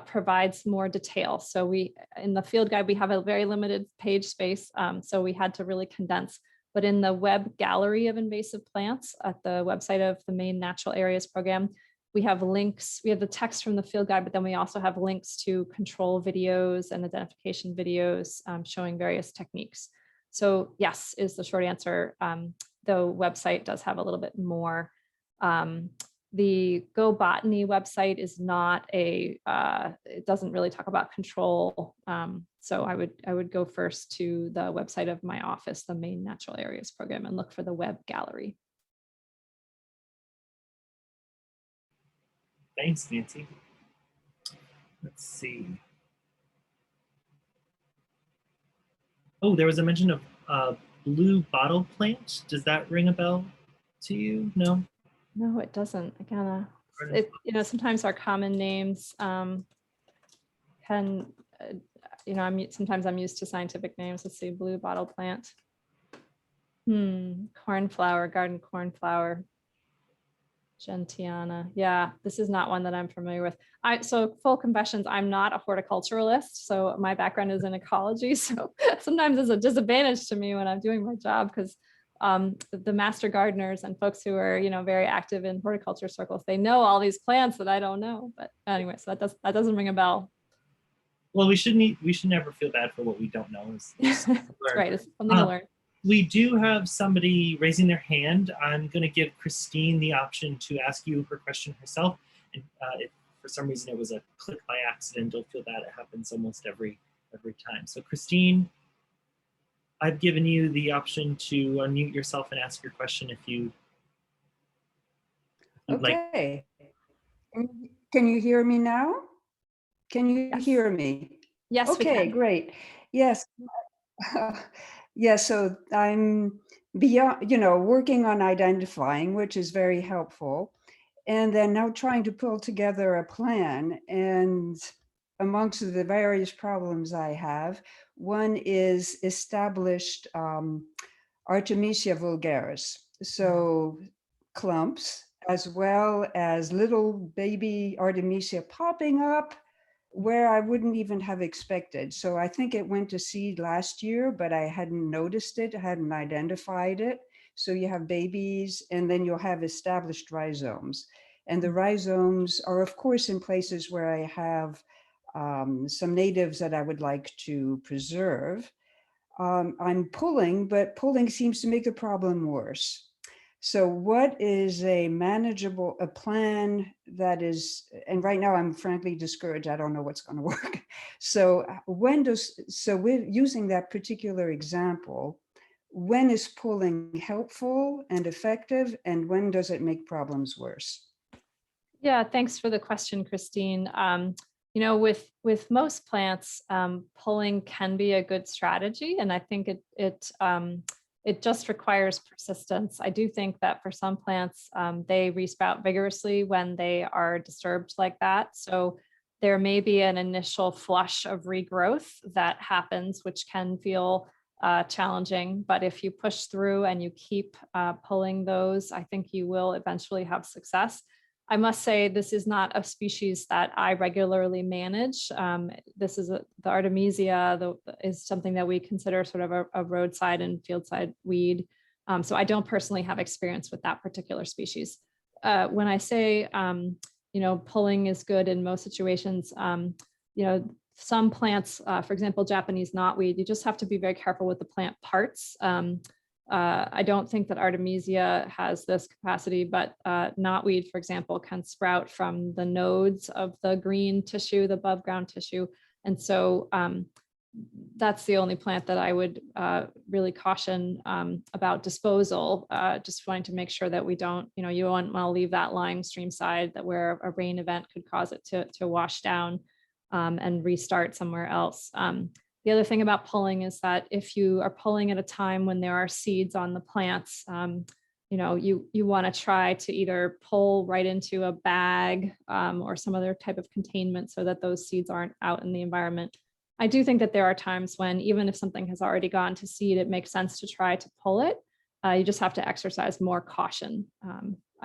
[SPEAKER 2] provides more detail. So in the field guide, we have a very limited page space, so we had to really condense. But in the web gallery of invasive plants at the website of the Maine Natural Areas Program, we have links, we have the text from the field guide, but then we also have links to control videos and identification videos showing various techniques. So yes, is the short answer. The website does have a little bit more. The Go Botany website is not it doesn't really talk about control. So I would go first to the website of my office, the Maine Natural Areas Program, and look for the web gallery.
[SPEAKER 1] Thanks, Nancy. Let's see. Oh, there was a mention of blue bottle plant. Does that ring a bell to you? No?
[SPEAKER 2] No, it doesn't. I gotta, sometimes our common names can, sometimes I'm used to scientific names. Let's see, blue bottle plant. Cornflower, garden cornflower. Gentiana. Yeah, this is not one that I'm familiar with. So full confessions, I'm not a horticulturalist. So my background is in ecology. So sometimes it's a disadvantage to me when I'm doing my job because the master gardeners and folks who are, very active in horticulture circles, they know all these plants that I don't know. But anyway, so that doesn't ring a bell.
[SPEAKER 1] Well, we should never feel bad for what we don't know.
[SPEAKER 2] That's right. It's something to learn.
[SPEAKER 1] We do have somebody raising their hand. I'm going to give Christine the option to ask you her question herself. And if for some reason it was a click by accident, don't feel bad. It happens almost every time. So Christine, I've given you the option to unmute yourself and ask your question if you'd
[SPEAKER 3] okay. Like. Can you hear me now? Can you hear me?
[SPEAKER 2] Yes.
[SPEAKER 3] Okay, great. Yes. Yeah, so I'm working on identifying, which is very helpful. And then now trying to pull together a plan. And amongst the various problems I have, one is established Artemisia vulgaris. So clumps, as well as little baby Artemisia popping up where I wouldn't even have expected. So I think it went to seed last year, but I hadn't noticed it, hadn't identified it. So you have babies and then you'll have established rhizomes. And the rhizomes are, of course, in places where I have some natives that I would like to preserve. I'm pulling, but pulling seems to make the problem worse. So what is a plan that is, and right now I'm frankly discouraged. I don't know what's going to work. So with using that particular example, when is pulling helpful and effective, and when does it make problems worse?
[SPEAKER 2] Yeah, thanks for the question, Christine. You know, with most plants, pulling can be a good strategy, and I think it just requires persistence. I do think that for some plants, they resprout vigorously when they are disturbed like that. So there may be an initial flush of regrowth that happens, which can feel challenging. But if you push through and you keep pulling those, I think you will eventually have success. I must say this is not a species that I regularly manage. This is the Artemisia is something that we consider sort of a roadside and fieldside weed. So I don't personally have experience with that particular species. When I say, you know, pulling is good in most situations, you know, some plants, for example, Japanese knotweed, you just have to be very careful with the plant parts. I don't think that Artemisia has this capacity, but knotweed, for example, can sprout from the nodes of the green tissue, the above ground tissue. And so that's the only plant that I would really caution about disposal, just wanting to make sure that we don't, you know, you don't want to leave that lying stream side that where a rain event could cause it to wash down and restart somewhere else. The other thing about pulling is that if you are pulling at a time when there are seeds on the plants, you know, you want to try to either pull right into a bag or some other type of containment so that those seeds aren't out in the environment. I do think that there are times when even if something has already gone to seed, it makes sense to try to pull it. You just have to exercise more caution.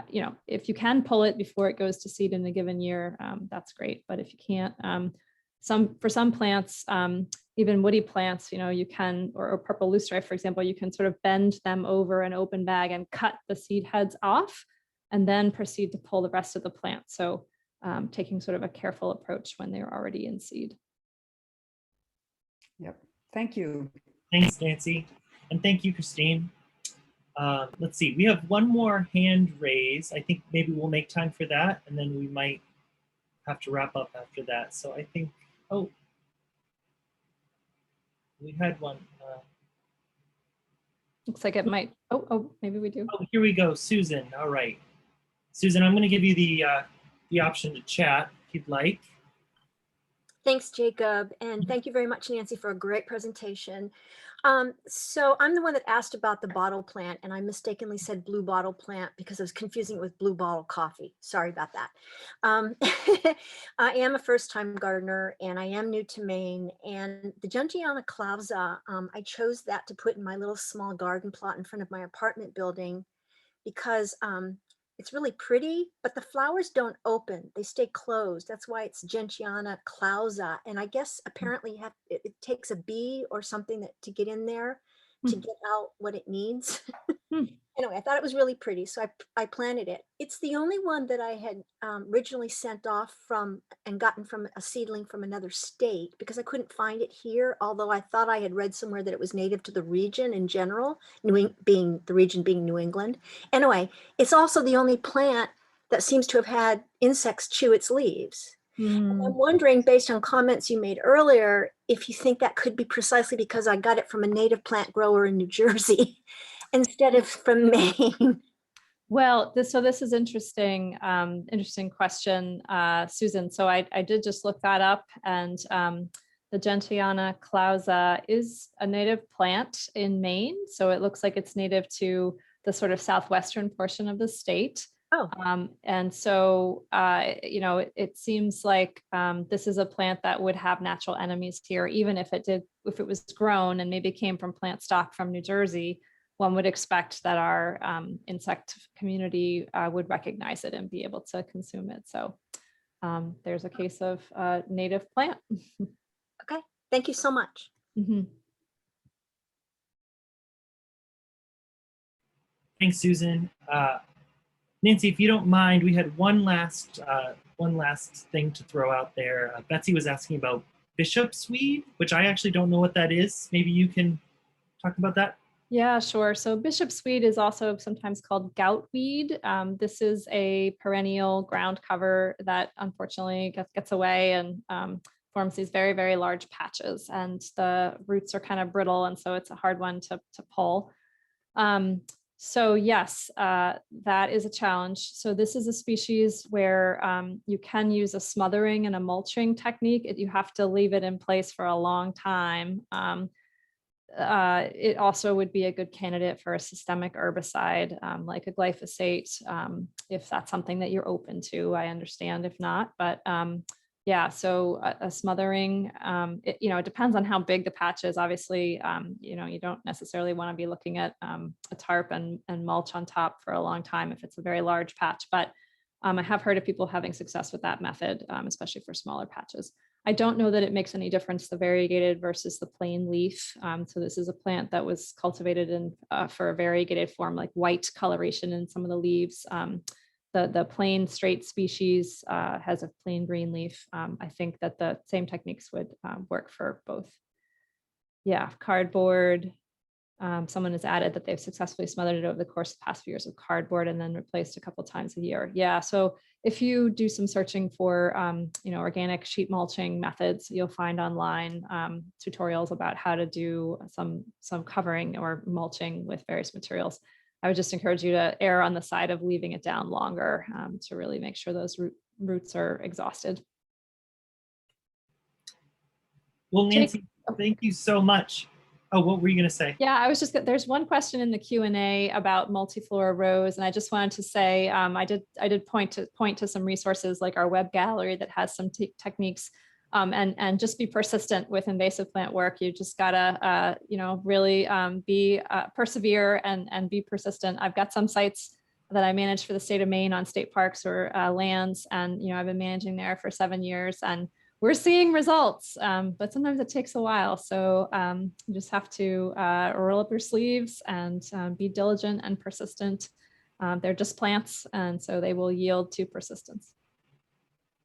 [SPEAKER 2] You know, if you can pull it before it goes to seed in a given year, that's great. But if you can't, for some plants, even woody plants, you know, you can, or purple loosestrife, for example, you can sort of bend them over an open bag and cut the seed heads off and then proceed to pull the rest of the plant. So taking sort of a careful approach when they're already in seed.
[SPEAKER 3] Yep. Thank you.
[SPEAKER 1] Thanks, Nancy. And thank you, Christine. Let's see, we have one more hand raise. I think maybe we'll make time for that, and then we might have to wrap up after that. So I think, oh, we had one.
[SPEAKER 2] Looks like it might, maybe we do.
[SPEAKER 1] Oh, here we go, Susan. All right. Susan, I'm gonna give you the option to chat if you'd like.
[SPEAKER 4] Thanks, Jacob. And thank you very much, Nancy, for a great presentation. So I'm the one that asked about the bottle plant, and I mistakenly said blue bottle plant because I was confusing it with blue bottle coffee. Sorry about that. I am a first-time gardener, and I am new to Maine. And the Gentiana Clausa, I chose that to put in my little small garden plot in front of my apartment building because it's really pretty, but the flowers don't open. They stay closed. That's why it's Gentiana Clausa. And I guess apparently it takes a bee or something to get in there to get out what it needs. Anyway, I thought it was really pretty, so I planted it. It's the only one that I had originally sent off from and gotten from a seedling from another state because I couldn't find it here, although I thought I had read somewhere that it was native to the region in general, the region being New England. Anyway, it's also the only plant that seems to have had insects chew its leaves. I'm wondering, based on comments you made earlier, if you think that could be precisely because I got it from a native plant grower in New Jersey instead of from Maine.
[SPEAKER 2] Well, this is interesting, interesting question, Susan. So I did just look that up, and the Gentiana Clausa is a native plant in Maine. So it looks like it's native to the sort of southwestern portion of the state.
[SPEAKER 4] Oh.
[SPEAKER 2] And so, you know, it seems like this is a plant that would have natural enemies here, even if it was grown and maybe came from plant stock from New Jersey. One would expect that our insect community would recognize it and be able to consume it. So there's a case of native plant.
[SPEAKER 4] Okay, thank you so much.
[SPEAKER 1] Thanks, Susan. Nancy, if you don't mind, we had one last thing to throw out there. Betsy was asking about bishop's weed, which I actually don't know what that is. Maybe you can talk about that.
[SPEAKER 2] Yeah, sure. So bishop's weed is also sometimes called goutweed. This is a perennial ground cover that unfortunately gets away and forms these very, very large patches, and the roots are kind of brittle, and so it's a hard one to pull. So yes, that is a challenge. So this is a species where you can use a smothering and a mulching technique. You have to leave it in place for a long time. It also would be a good candidate for a systemic herbicide, like a glyphosate, if that's something that you're open to. I understand if not, but yeah, so a smothering, it depends on how big the patch is. Obviously, you don't necessarily want to be looking at a tarp and mulch on top for a long time if it's a very large patch, but I have heard of people having success with that method, especially for smaller patches. I don't know that it makes any difference, the variegated versus the plain leaf. So this is a plant that was cultivated for a variegated form, like white coloration in some of the leaves. The plain straight species has a plain green leaf. I think that the same techniques would work for both. Yeah, cardboard. Someone has added that they've successfully smothered it over the course of the past few years with cardboard and then replaced a couple times a year. Yeah, so if you do some searching for organic sheet mulching methods, you'll find online tutorials about how to do some covering or mulching with various materials. I would just encourage you to err on the side of leaving it down longer to really make sure those roots are exhausted.
[SPEAKER 1] Well, Nancy, thank you so much. Oh, what were you going to say?
[SPEAKER 2] Yeah, I was just, there's one question in the Q&A about Multiflora Rose, and I just wanted to say, I did point to some resources like our web gallery that has some techniques, and just be persistent with invasive plant work. You just gotta, really persevere and be persistent. I've got some sites that I manage for the state of Maine on state parks or lands, and I've been managing there for 7 years, and we're seeing results, but sometimes it takes a while. So you just have to roll up your sleeves and be diligent and persistent. They're just plants, and so they will yield to persistence.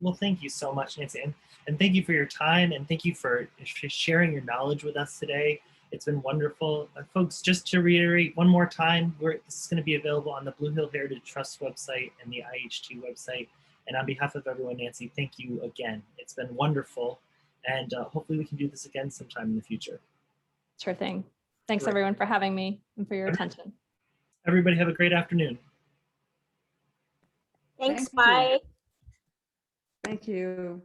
[SPEAKER 1] Well, thank you so much, Nancy. And thank you for your time, and thank you for sharing your knowledge with us today. It's been wonderful. Folks, just to reiterate one more time, this is going to be available on the Blue Hill Heritage Trust website and the IHT website. And on behalf of everyone, Nancy, thank you again. It's been wonderful. And hopefully we can do this again sometime in the future.
[SPEAKER 2] Sure thing. Thanks everyone for having me and for your attention.
[SPEAKER 1] Everybody have a great afternoon.
[SPEAKER 4] Thanks, bye.
[SPEAKER 3] Thank you.